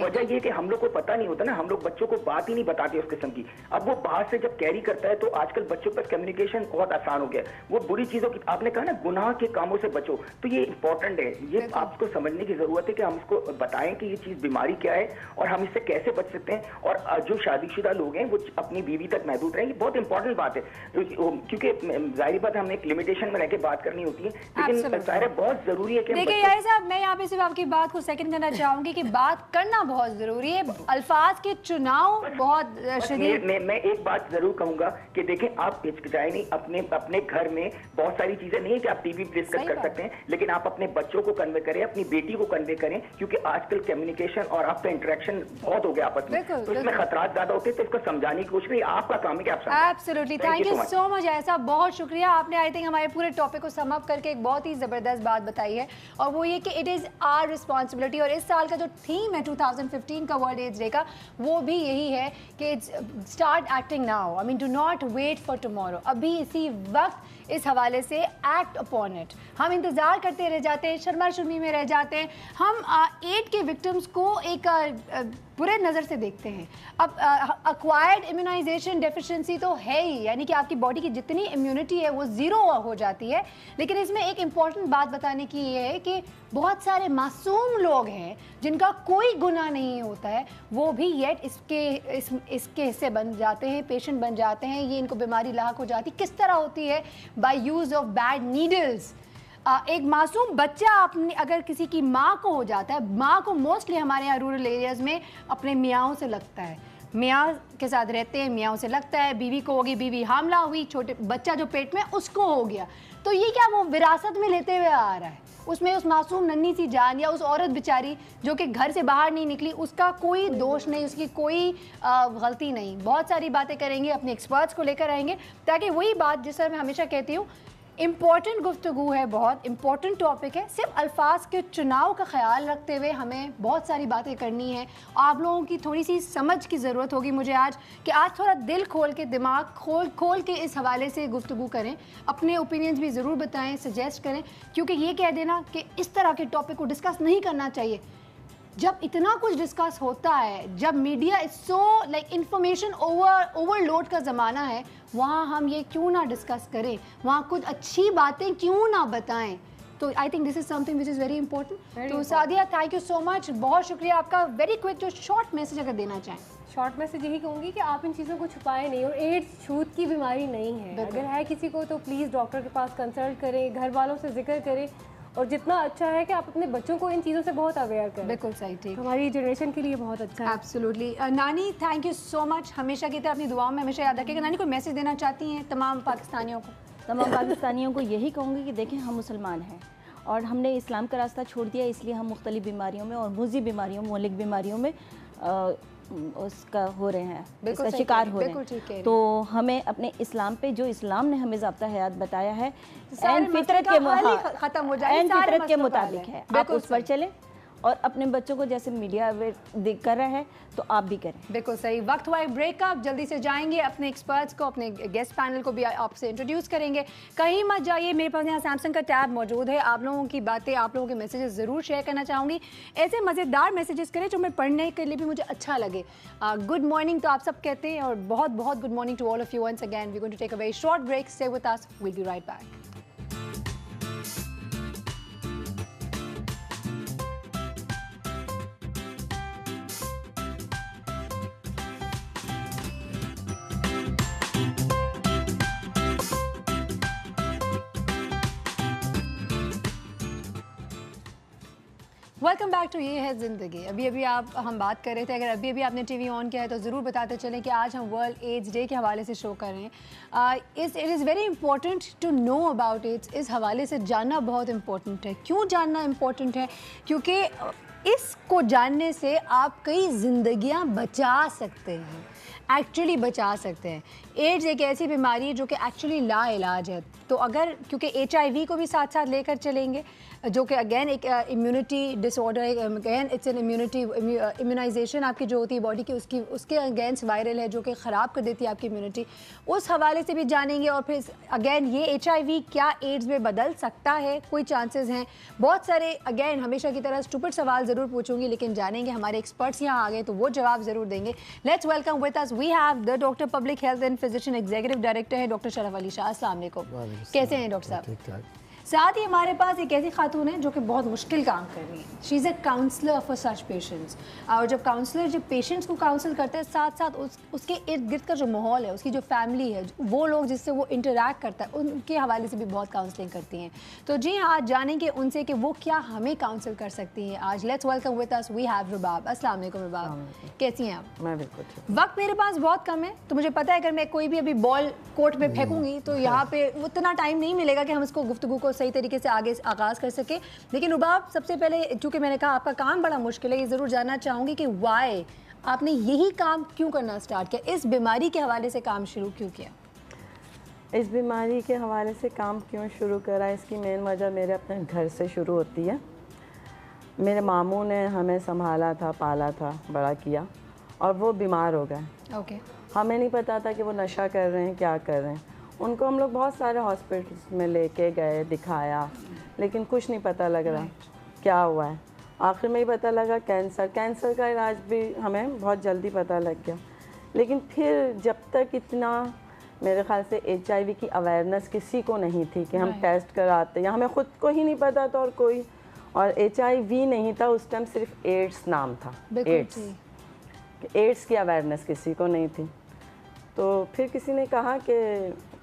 वजह ये कि हम लोग को पता नहीं होता ना, हम लोग बच्चों को बात ही नहीं बताते उस किस्म की। अब वो बाहर से जब कैरी करता है तो आजकल बच्चों पर कम्युनिकेशन बहुत आसान हो गया। वो बुरी चीजों की, आपने कहा ना गुनाह के कामों से बचो, तो ये इंपॉर्टेंट है, ये आपको समझने की जरूरत है कि हम इसको बताएं कि ये चीज बीमारी क्या है और हम इससे कैसे बच सकते हैं। और जो शादीशुदा लोग हैं वो अपनी बीवी तक महदूद रहें, ये बहुत इंपॉर्टेंट बात है, क्योंकि जाहिर बात है हमने एक लिमिटेशन में रह के बात करनी होती है, लेकिन जाहिर है बहुत जरूरी है कि देखिए यार साहब, मैं यहाँ पे सिर्फ आपकी बात को सेकंड करना चाहूंगी कि बात करना बहुत जरूरी है, अल्फाज के चुनाव बहुत शदीद। मैं एक बात जरूर कहूंगा कि देखें, आप हिचकिचाए नहीं, अपने घर में बहुत सारी चीजें नहीं है कि आप टीवी पे डिस्कस कर सकते हैं, लेकिन आप अपने बच्चों को कन्वे करें, अपनी बेटी को कन्वे करें, क्योंकि आजकल कम्युनिकेशन और आपका इंटरेक्शन बहुत हो गया आपस में, तो इसमें खतरात ज्यादा होते हैं, तो इसको समझाने की कोशिश करिए। आपका काम है कि आप absolutely, thank you so much ऐसा, बहुत शुक्रिया। आपने आई थिंक हमारे पूरे टॉपिक को सम अप करके एक बहुत ही जबरदस्त बात बताई है, और वो ये कि इट इज आवर रिस्पॉन्सिबिलिटी। और इस साल का जो थीम है 2015 का वर्ल्ड एड्स डे का, वो भी यही है कि start acting now, I mean do not wait for tomorrow. अभी इसी वक्त इस हवाले से एक्ट अपॉन इट। हम इंतज़ार करते रह जाते हैं, शर्मा शुर्मी में रह जाते हैं, हम एड के विक्टिम्स को एक बुरे नज़र से देखते हैं। अब अक्वायर्ड इम्यूनाइजेशन डेफिशिएंसी तो है ही, यानी कि आपकी बॉडी की जितनी इम्यूनिटी है वो ज़ीरो हो जाती है। लेकिन इसमें एक इम्पॉर्टेंट बात बताने की ये है कि बहुत सारे मासूम लोग हैं जिनका कोई गुनाह नहीं होता है, वो भी येट इसके हिस्से बन जाते हैं, पेशेंट बन जाते हैं, ये इनको बीमारी लाक हो जाती। किस तरह होती है? By use of bad needles. एक मासूम बच्चा अपनी अगर किसी की माँ को हो जाता है, माँ को मोस्टली हमारे यहाँ रूरल एरियाज़ में अपने मियाँओं से लगता है, मियाँ के साथ रहते हैं, मियाँओं से लगता है, बीवी को होगी, बीवी हामला हुई, छोटे बच्चा जो पेट में उसको हो गया, तो ये क्या वो विरासत में लेते हुए आ रहा है। उसमें उस मासूम नन्ही सी जान, या उस औरत बेचारी जो कि घर से बाहर नहीं निकली, उसका कोई दोष नहीं, उसकी कोई गलती नहीं। बहुत सारी बातें करेंगे, अपने एक्सपर्ट्स को लेकर आएंगे, ताकि वही बात जिस तरह मैं हमेशा कहती हूँ, इम्पॉर्टेंट गुफ्तगू है, बहुत इम्पॉर्टेंट टॉपिक है। सिर्फ अल्फाज के चुनाव का ख्याल रखते हुए हमें बहुत सारी बातें करनी है। आप लोगों की थोड़ी सी समझ की ज़रूरत होगी मुझे आज, कि आज थोड़ा दिल खोल के, दिमाग खोल के इस हवाले से गुफ्तगू करें, अपने ओपिनियंस भी ज़रूर बताएं, सजेस्ट करें, क्योंकि ये कह देना कि इस तरह के टॉपिक को डिस्कस नहीं करना चाहिए, जब इतना कुछ डिस्कस होता है, जब media is so like information overload का ज़माना है, वहाँ हम ये क्यों ना डिस्कस करें, वहाँ कुछ अच्छी बातें क्यों ना बताएं। तो I think this is something which is very important. तो Sadia, thank you so much, बहुत शुक्रिया आपका। वेरी क्विक जो शॉर्ट मैसेज अगर देना चाहें। शॉर्ट मैसेज यही कहूँगी कि आप इन चीज़ों को छुपाएं नहीं, और एड्स छूत की बीमारी नहीं है। अगर है किसी को तो प्लीज़ डॉक्टर के पास कंसल्ट करें, घर वालों से जिक्र करें, और जितना अच्छा है कि आप अपने बच्चों को इन चीज़ों से बहुत अवेयर करें। बिल्कुल सही, ठीक, हमारी जनरेशन के लिए बहुत अच्छा है। एब्सोल्युटली। नानी, थैंक यू सो मच, हमेशा की तरह अपनी दुआओं में हमेशा याद रखिएगा। नानी, कोई मैसेज देना चाहती हैं तमाम पाकिस्तानियों को? तमाम पाकिस्तानियों को यही कहूँगी कि देखें, हम मुसलमान हैं और हमने इस्लाम का रास्ता छोड़ दिया, इसलिए हम मुख्तलिफ बीमारियों में और मुज़ी बीमारियों, मौलिक बीमारियों में उसका हो रहे हैं, इसका शिकार हो रहे हैं। तो हमें अपने इस्लाम पे, जो इस्लाम ने हमें ज़ाब्ता हयात बताया है, एन फितरत के मुताबिक है, आप उस पर चलें और अपने बच्चों को जैसे मीडिया कर रहा है तो आप भी करें। बिल्कुल सही। वक्त हुआ एक ब्रेक का, जल्दी से जाएंगे, अपने एक्सपर्ट्स को, अपने गेस्ट पैनल को भी आपसे इंट्रोड्यूस करेंगे। कहीं मत जाइए, मेरे पास यहाँ सैमसंग का टैब मौजूद है, आप लोगों की बातें, आप लोगों के मैसेजेस ज़रूर शेयर करना चाहूँगी। ऐसे मज़ेदार मैसेजेस करें जो मैं पढ़ने के लिए भी मुझे अच्छा लगे। गुड मॉर्निंग तो आप सब कहते हैं, और बहुत बहुत good morning to all of you once again. We going to take a very short break, stay with us, will be right back. Welcome back to Ye Hai ज़िंदगी। अभी हम बात कर रहे थे, अगर अभी आपने टीवी ऑन किया है तो ज़रूर बताते चलें कि आज हम वर्ल्ड एड्स डे के हवाले से शो कर रहे हैं। It is very important to know about AIDS. इस हवाले से जानना बहुत इंपॉर्टेंट है। क्यों जानना इंपॉर्टेंट है? क्योंकि इसको जानने से आप कई जिंदगियां बचा सकते हैं, एक्चुअली बचा सकते हैं। एड्स एक ऐसी बीमारी है जो कि एक्चुअली ला इलाज है। तो अगर क्योंकि HIV को भी साथ साथ लेकर चलेंगे, जो कि अगेन एक immunity disorder, again it's an immunisation आपकी जो होती है बॉडी की, उसके अगेंस्ट वायरल है जो कि ख़राब कर देती है आपकी इम्यूनिटी, उस हवाले से भी जानेंगे। और फिर अगेन ये HIV क्या एड्स में बदल सकता है, कोई चांसेस हैं, बहुत सारे अगेन हमेशा की तरह स्टूपिड सवाल ज़रूर पूछूंगी, लेकिन जानेंगे। हमारे एक्सपर्ट्स यहाँ आ गए तो वो जवाब ज़रूर देंगे। Let's welcome with us we have the doctor public health and physician executive director है डॉक्टर शरफ अली शाह। अस्सलाम वालेकुम, कैसे हैं डॉक्टर साहब? ठीक ठाक। साथ ही हमारे पास एक ऐसी खातून है जो कि बहुत मुश्किल काम कर रही है। She is a counsellor for such patients. और जब काउंसलर जब पेशेंट्स को काउंसल करते हैं, साथ साथ उसके इर्द गिर्द का जो माहौल है, उसकी जो फैमिली है, वो लोग जिससे वो इंटरेक्ट करता है, उनके हवाले से भी बहुत काउंसलिंग करती हैं। तो जी हाँ, आज जानेंगे उनसे कि वो क्या हमें काउंसल कर सकती हैं। आज let's welcome with us we have Rubab. अस्सलाम वालेकुम रुबाब, कैसी हैं आप? मैं बिल्कुल ठीक। वक्त मेरे पास बहुत कम है, तो मुझे पता है अगर मैं कोई भी अभी बॉल कोर्ट में फेंकूंगी तो यहाँ पे उतना टाइम नहीं मिलेगा कि हम इसको गुफ्तगू को सही तरीके से आगे आगाज़ कर सके। लेकिन रुबाब, सबसे पहले चूँकि मैंने कहा आपका काम बड़ा मुश्किल है, ये ज़रूर जानना चाहूँगी कि वाई आपने यही काम क्यों करना स्टार्ट किया, इस बीमारी के हवाले से काम शुरू क्यों किया? इस बीमारी के हवाले से काम क्यों शुरू करा, इसकी मेन वजह मेरे अपने घर से शुरू होती है। मेरे मामू ने हमें संभाला था, पाला था, बड़ा किया, और वो बीमार हो गए। ओके। हमें नहीं पता था कि वो नशा कर रहे हैं, क्या कर रहे हैं। उनको हम लोग बहुत सारे हॉस्पिटल्स में लेके गए, दिखाया, लेकिन कुछ नहीं पता लग रहा क्या हुआ है। आखिर में ही पता लगा कैंसर का इलाज भी हमें बहुत जल्दी पता लग गया। लेकिन फिर जब तक इतना मेरे ख्याल से HIV की अवेयरनेस किसी को नहीं थी कि हम टेस्ट कराते, या हमें ख़ुद को ही नहीं पता था और HIV नहीं था उस टाइम, सिर्फ एड्स नाम था। एड्स की अवेयरनेस किसी को नहीं थी। तो फिर किसी ने कहा कि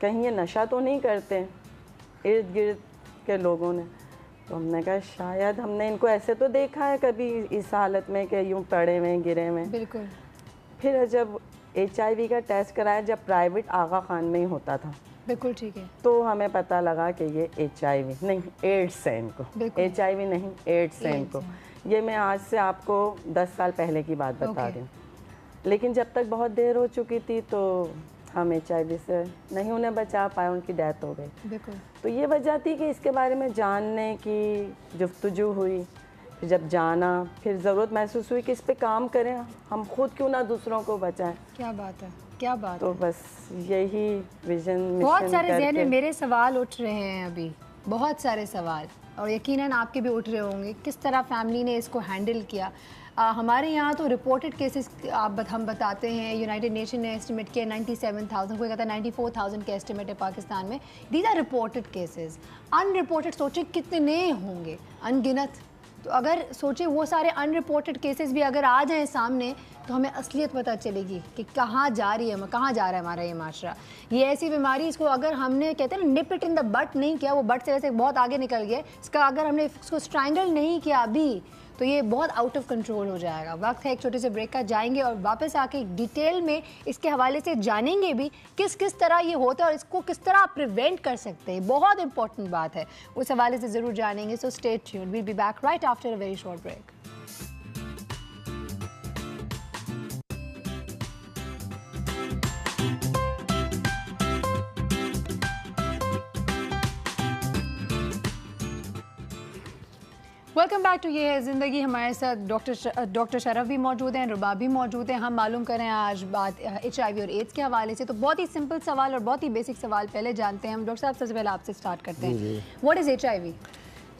कहीं ये नशा तो नहीं करते इर्द गिर्द के लोगों ने। तो हमने कहा शायद हमने इनको ऐसे तो देखा है कभी इस हालत में कि यूँ पड़े हुए गिरे हुए। बिल्कुल। फिर जब HIV का टेस्ट कराया, जब प्राइवेट आगा खान में ही होता था, बिल्कुल ठीक है, तो हमें पता लगा कि ये HIV नहीं, एड्स है इनको। HIV नहीं, एड्स है इनको। ये मैं आज से आपको 10 साल पहले की बात बता रही हूँ। लेकिन जब तक बहुत देर हो चुकी थी तो हम HIV से नहीं उन्हें बचा पाए, उनकी डेथ हो गई। बिल्कुल। तो ये वजह थी कि इसके बारे में जानने की जुफ्तजू हुई। फिर जब जाना, फिर ज़रूरत महसूस हुई कि इस पे काम करें, हम खुद क्यों ना दूसरों को बचाएं। क्या बात है, क्या बात तो है। बस यही विजन, बहुत सारे ज़हन में मेरे सवाल उठ रहे हैं अभी, बहुत सारे सवाल, और यकीनन आपके भी उठ रहे होंगे। किस तरह फैमिली ने इसको हैंडल किया? हमारे यहाँ तो रिपोर्टेड केसेस हम बताते हैं, यूनाइटेड नेशन ने एस्टिमेट किया 97,000, कोई कहता है 94,000 के एस्टिमेट है पाकिस्तान में। These are reported cases. Unreported सोचें कितने होंगे, अनगिनत। तो अगर सोचें वो सारे अनरिपोर्टेड केसेस भी अगर आ जाएं सामने, तो हमें असलियत पता चलेगी कि कहाँ जा रही है, कहाँ जा रहा है हमारा ये माशरा। ये ऐसी बीमारी, इसको अगर हमने कहते हैं ना निप इट इन द बट नहीं किया, वो बट से वैसे बहुत आगे निकल गया, इसका अगर हमने इसको स्ट्रैंगल नहीं किया अभी, तो ये बहुत आउट ऑफ कंट्रोल हो जाएगा। वक्त है एक छोटे से ब्रेक का, जाएंगे और वापस आके डिटेल में इसके हवाले से जानेंगे भी किस किस तरह ये होता है और इसको किस तरह आप प्रिवेंट कर सकते हैं। बहुत इंपॉर्टेंट बात है, उस हवाले से ज़रूर जानेंगे। So stay tuned, we'll be back right after a very short break. Welcome back to Ye Hai ज़िंदगी। हमारे साथ डॉक्टर शरफ भी मौजूद हैं, रुबाब भी मौजूद हैं। हम मालूम करें आज बात HIV और एड्स के हवाले से। तो बहुत ही सिंपल सवाल और बहुत ही बेसिक सवाल पहले जानते हैं हम। डॉक्टर साहब, सबसे पहले आपसे स्टार्ट करते हैं। What is HIV?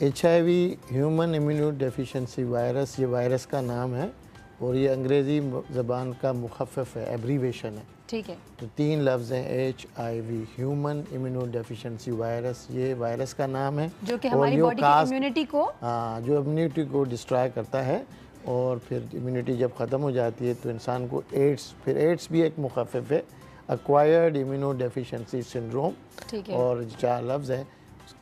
HIV human immuno deficiency virus, ये वायरस का नाम है और ये अंग्रेज़ी ज़बान का मुखफ़फ़ है, एब्रीवेशन है। ठीक है। तो 3 लफ्ज़ हैं HIV, human immuno deficiency virus, ये वायरस का नाम है जो कि हमारी बॉडी की इम्यूनिटी को, हाँ, जो इम्यूनिटी को डिस्ट्रॉय करता है। और फिर इम्यूनिटी जब ख़त्म हो जाती है तो इंसान को एड्स, फिर एड्स भी एक मुखफ़फ़ है, एक्वायर्ड इम्यूनो डेफिशिएंसी सिंड्रोम। ठीक है। और 4 लफ्ज़ हैं,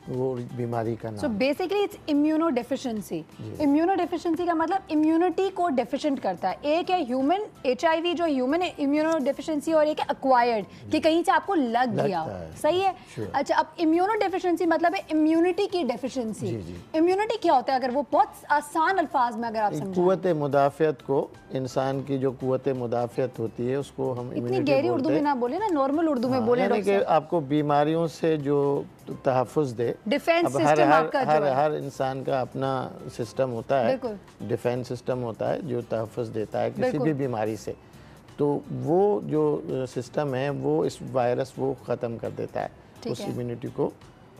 वो बीमारी का सो नाम। Basically it's immuno deficiency. Immuno deficiency का मतलब इम्यूनिटी को डेफिशिएंट करता है। एक है ह्यूमन HIV जो ह्यूमन है इम्यूनो डेफिशिएंसी, और एक है एक्वायर्ड कि कहीं से आपको लग गया, सही है। अच्छा, अब इम्यूनो डेफिशिएंसी मतलब है इम्यूनिटी की डेफिशिएंसी। इम्यूनिटी क्या होता है अगर वो बहुत आसान अल्फाज में अगर आप समझाएं? कुव्वत मुदाफ़ियत को, इंसान की जो कुव्वत मुदाफ़ियत होती है उसको हम इतनी गहरी उर्दू में ना बोले ना, नॉर्मल उर्दू में बोले। यानी कि आपको बीमारियों से जो तहफ़्फ़ुज़ दे। डिफेंस अब सिस्टम आपका जो है, हर इंसान का अपना सिस्टम होता है, डिफेंस सिस्टम होता है जो तहफ़्फ़ुज़ देता है किसी भी बीमारी से। तो वो जो सिस्टम है वो इस वायरस वो ख़त्म कर देता है, उस इम्यूनिटी को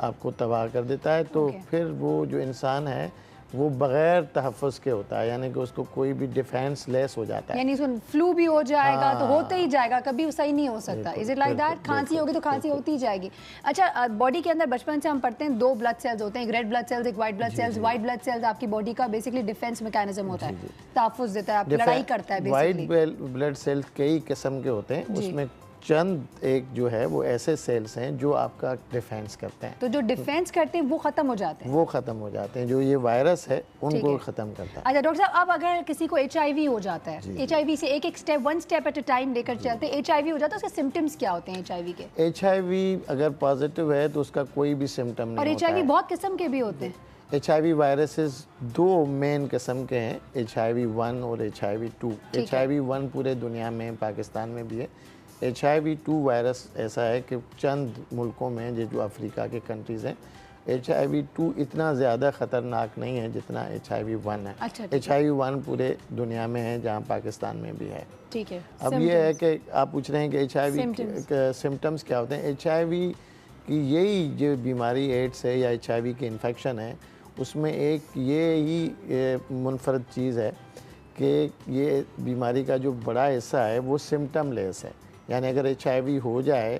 आपको तबाह कर देता है। तो फिर वो जो इंसान है वो बगैर तहफ़्फ़ुज़ के होता है, यानी कि उसको कोई भी डिफेंस लेस हो जाता है। यानी उसको फ्लू भी हो जाएगा तो होते ही जाएगा, कभी सही नहीं हो सकता। Is it like that? खांसी होगी तो खांसी होती ही जाएगी। अच्छा, बॉडी के अंदर बचपन से हम पढ़ते हैं 2 ब्लड सेल्स होते हैं, एक रेड ब्लड सेल्स, एक white blood cells. White blood cells आपकी बॉडी का बेसिकली डिफेंस मैकेनिज्म होता है, तहफ़्फ़ुज़ देता है, आप लड़ाई करता है बेसिकली। वाइट ब्लड सेल्स कई किस्म के होते हैं, उसमें चंद एक जो है वो ऐसे सेल्स हैं जो आपका डिफेंस करते हैं। तो जो डिफेंस करते हैं वो खत्म हो जाते हैं, वो खत्म हो जाते हैं, जो ये वायरस है उनको खत्म करता है। अच्छा डॉक्टर साहब, अब अगर किसी को HIV हो जाता है, HIV से एक step, 1 step at a time लेकर चलते हैं, HIV हो जाता है, उसके सिम्टम्स क्या होते हैं HIV के? HIV अगर पॉजिटिव है तो उसका कोई भी सिम्टम नहीं और होता है। HIV बहुत किस्म के भी होते हैं। HIV वायरसेस 2 मेन किस्म के हैं, HIV-1 और HIV-2। HIV-1 पूरे दुनिया में, पाकिस्तान में भी है। HIV-2 वायरस ऐसा है कि चंद मुल्कों में, जो अफ्रीका के कंट्रीज़ हैं, HIV-2 इतना ज़्यादा ख़तरनाक नहीं है जितना HIV-1 है। HIV-1 पूरे दुनिया में है, जहाँ पाकिस्तान में भी है। ठीक है। अब ये है कि आप पूछ रहे हैं कि HIV के सिम्टम्स क्या होते हैं। HIV की यही जो बीमारी एड्स है या HIV की इन्फेक्शन है, उसमें एक ये ही मुनफरद चीज़ है कि ये बीमारी का जो बड़ा हिस्सा है वो सिम्टम लेस है। यानी अगर HIV हो जाए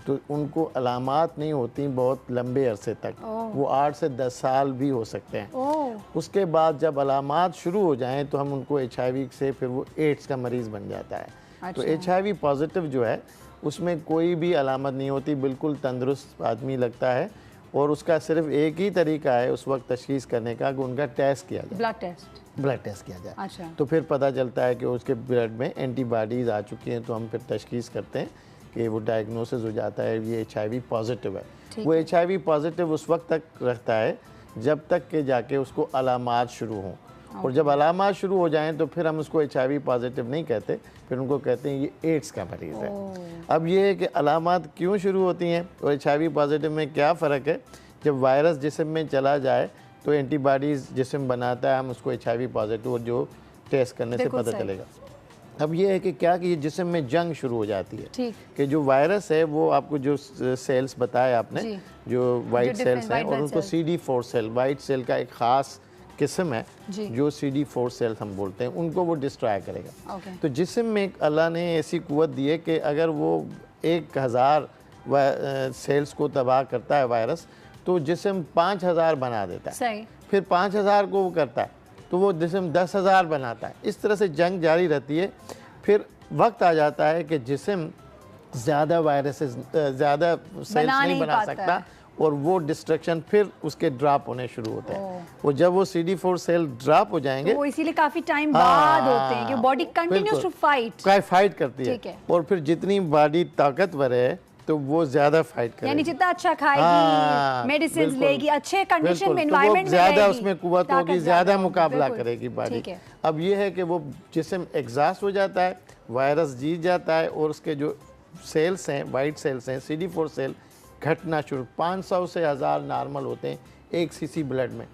तो उनको अलामात नहीं होती बहुत लंबे अरसे तक, वो 8 से 10 साल भी हो सकते हैं। उसके बाद जब अलामात शुरू हो जाएं तो हम उनको HIV से फिर वो एड्स का मरीज़ बन जाता है। तो HIV पॉजिटिव जो है उसमें कोई भी अलामत नहीं होती, बिल्कुल तंदुरुस्त आदमी लगता है, और उसका सिर्फ एक ही तरीका है उस वक्त तशखीस करने का कि उनका टेस्ट किया जाए, ब्लड टेस्ट किया जाए। अच्छा। तो फिर पता चलता है कि उसके ब्लड में एंटीबॉडीज़ आ चुकी हैं, तो हम फिर तशखीस करते हैं कि वो डायग्नोसिस हो जाता है ये HIV पॉजिटिव है। वो HIV पॉजिटिव उस वक्त तक रहता है जब तक कि जाके उसको अलामात शुरू हों, और जब अलामात शुरू हो जाएं तो फिर हम उसको HIV पॉजिटिव नहीं कहते, फिर उनको कहते हैं ये एड्स का मरीज़ है। अब ये है कि अलामात क्यों शुरू होती हैं और HIV पॉजिटिव में क्या फ़र्क है। जब वायरस जिस्म में चला जाए तो एंटीबॉडीज़ जिस्म बनाता है, हम उसको HIV पॉजिटिव और जो टेस्ट करने से पता चलेगा। अब ये है कि क्या कि ये जिस्म में जंग शुरू हो जाती है कि जो वायरस है वो आपको जो सेल्स बताए आपने, जो वाइट सेल्स हैं, और उनको CD4 सेल, वाइट सेल का एक ख़ास किस्म है जो CD4 सेल्स हम बोलते हैं, उनको वो डिस्ट्रॉय करेगा। तो जिस्म में अल्लाह ने ऐसी कुव्वत दी है कि अगर वो 1000 सेल्स को तबाह करता है वायरस, तो जिस्म 5000 बना देता है। फिर 5000 को वो करता है तो वो जिस्म 10,000 बनाता है। इस तरह से जंग जारी रहती है। फिर वक्त आ जाता है कि जिस्म ज़्यादा वायरसेस, ज़्यादा सेल्स नहीं बना सकता, और वो डिस्ट्रक्शन फिर उसके ड्रॉप होने शुरू होते हैं। वो जब वो CD4 सेल ड्रॉप हो जाएंगे तो वो इसीलिए काफी टाइम बाद होते हैं कि बॉडी कंटिन्यूज टू फाइट करती है, और फिर जितनी बॉडी ताकतवर है तो वो ज्यादा फाइट करेगी, यानी जितना अच्छा खाएगी, मेडिसिन लेगी, अच्छे कंडीशन में, एनवायरनमेंट में ज्यादा उसमें कुव्वत होगी, ज्यादा मुकाबला करेगी बॉडी। अब ये है कि वो जिस्म एग्जॉस्ट हो जाता है, वायरस जीत जाता है, और उसके जो सेल्स हैं, वाइट सेल्स हैं, CD4 सेल घटना शुरू, 500 से 1000 नॉर्मल होते हैं 1 cc ब्लड में।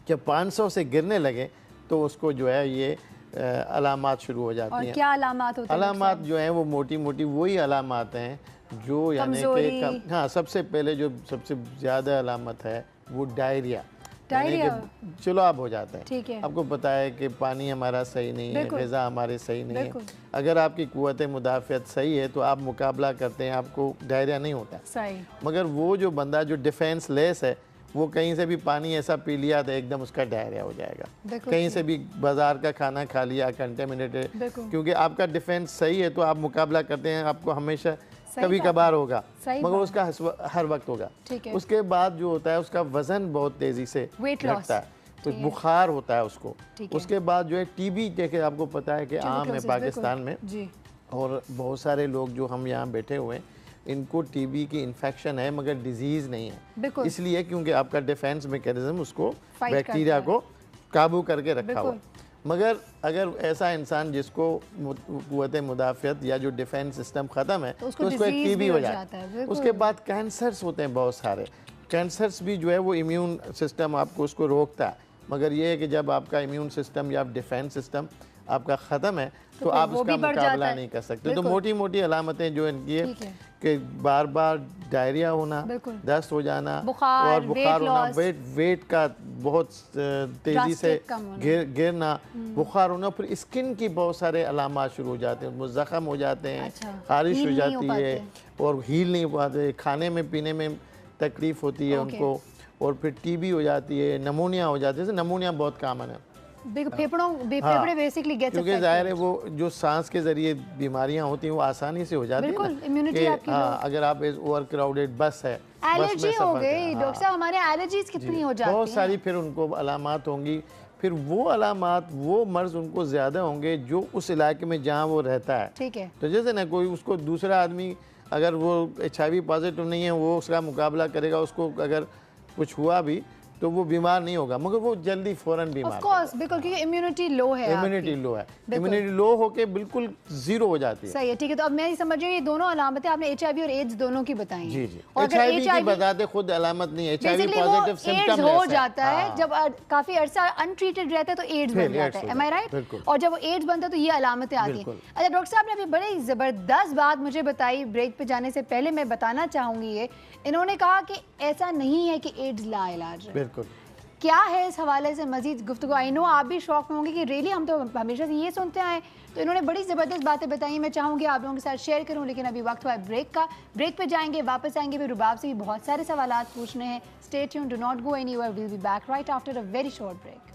जब 500 से गिरने लगे तो उसको जो है ये अलामात शुरू हो जाती हैं। क्या अलामात होती हैं? अलामात जो हैं वो मोटी मोटी वही अलामात हैं जो यानी कि हाँ, सबसे पहले जो सबसे ज़्यादा अलामत है वो डायरिया, चुलाब हो जाता है। आपको पता है कि पानी हमारा सही नहीं है, ग़िज़ा हमारे सही नहीं है। अगर आपकी कुव्वत मुदाफ़ियत सही है तो आप मुकाबला करते हैं, आपको डायरिया नहीं होता। सही। मगर वो जो बंदा जो डिफेंस लेस है वो कहीं से भी पानी ऐसा पी लिया तो एकदम उसका डायरिया हो जाएगा। कहीं से भी बाजार का खाना खा लिया कंटेमिनेटेड, क्योंकि आपका डिफेंस सही है तो आप मुकाबला करते हैं, आपको हमेशा कभी कभार होगा मगर उसका हर वक्त होगा। उसके बाद जो होता है उसका वजन बहुत तेजी से घटता है, तो बुखार होता है उसको। उसके बाद जो है टीबी, देखे आपको पता है कि आम है पाकिस्तान में, और बहुत सारे लोग जो हम यहाँ बैठे हुए हैं इनको टीबी की इन्फेक्शन है मगर डिजीज़ नहीं है, इसलिए क्योंकि आपका डिफेंस मैकेनिज्म उसको बैक्टीरिया को काबू करके रखा हुआ। मगर अगर ऐसा इंसान जिसको क़ुव्वत मुदाफ़ियत या जो डिफेंस सिस्टम ख़त्म है तो उसको एक टीबी हो जाता है। उसके बाद कैंसर्स होते हैं बहुत सारे, कैंसर्स भी जो है वो इम्यून सिस्टम आपको उसको रोकता है, मगर ये है कि जब आपका इम्यून सिस्टम या डिफेंस सिस्टम आपका ख़त्म है तो आप उसका मुकाबला नहीं कर सकते। तो मोटी मोटी अलामतें जो इनकी है कि बार बार डायरिया होना, दस्त हो जाना और बुखार होना, वेट का बहुत तेज़ी से गिरना, बुखार होना, फिर स्किन की बहुत सारे अलामात शुरू हो जाते हैं, वो ज़ख़म हो जाते हैं, खारिश हो जाती है और हील नहीं पाते, खाने में पीने में तकलीफ़ होती है उनको, और फिर टीबी हो जाती है, नमूनिया हो जाती है। नमूनिया बहुत कॉमन है, फेफड़े बेसिकली गेट्स क्योंकि जाहिर है वो जो सांस के जरिए बीमारियां होती हैं वो आसानी से हो जाती है ना, इम्यूनिटी आपकी। हाँ, अगर आप ओवर क्राउडेड बस है, एलर्जी हो गई डॉक्टर साहब, हमारे एलर्जीज कितनी हो जाती हैं, बहुत सारी फिर उनको अलामात होंगी। फिर वो अलामात, वो मर्ज उनको ज़्यादा होंगे जो उस इलाके में जहाँ वो रहता है। ठीक है, तो जैसे ना कोई उसको दूसरा आदमी अगर वो HIV पॉजिटिव नहीं है वो उसका मुकाबला करेगा, उसको अगर कुछ हुआ भी तो वो बीमार नहीं होगा, मगर वो जल्दी फौरन बीमार ऑफ कोर्स, बिल्कुल, क्योंकि इम्यूनिटी लो है, इम्यूनिटी लो होके बिल्कुल जीरो हो जाती है। सही है, ठीक है। तो अब मैं समझ रही हूँ ये दोनों अलामतें आपने HIV और एड्स दोनों की बताई। जी जी, HIV की बताते खुद अलामत नहीं है, HIV पॉजिटिव सिम्पटम हो जाता है जब काफी अरसा अनट्रीटेड रहता है तो एड्स बन जाता है, एम आई राइट? और जब वो एड्स बनता है तो ये अलामतें आती हैं। अच्छा डॉक्टर साहब ने अभी बड़ी जबरदस्त बात मुझे बताई, ब्रेक पे जाने से पहले मैं बताना चाहूंगी, ये इन्होंने कहा कि ऐसा नहीं है कि एड्स लाइलाज है। बिल्कुल, क्या है इस हवाले से मजीद गुफ्तगू? आई नो आप भी शौक में होंगे कि रियली हम तो हमेशा से ये सुनते आए, तो इन्होंने बड़ी ज़बरदस्त बातें बताई, मैं चाहूँगी आप लोगों के साथ शेयर करूँ, लेकिन अभी वक्त हुआ है ब्रेक का। ब्रेक पे जाएंगे, वापस आएंगे, फिर रुबाब से भी बहुत सारे सवालात पूछने हैं। Stay tuned, do not go anywhere, we will be back right after a very short break.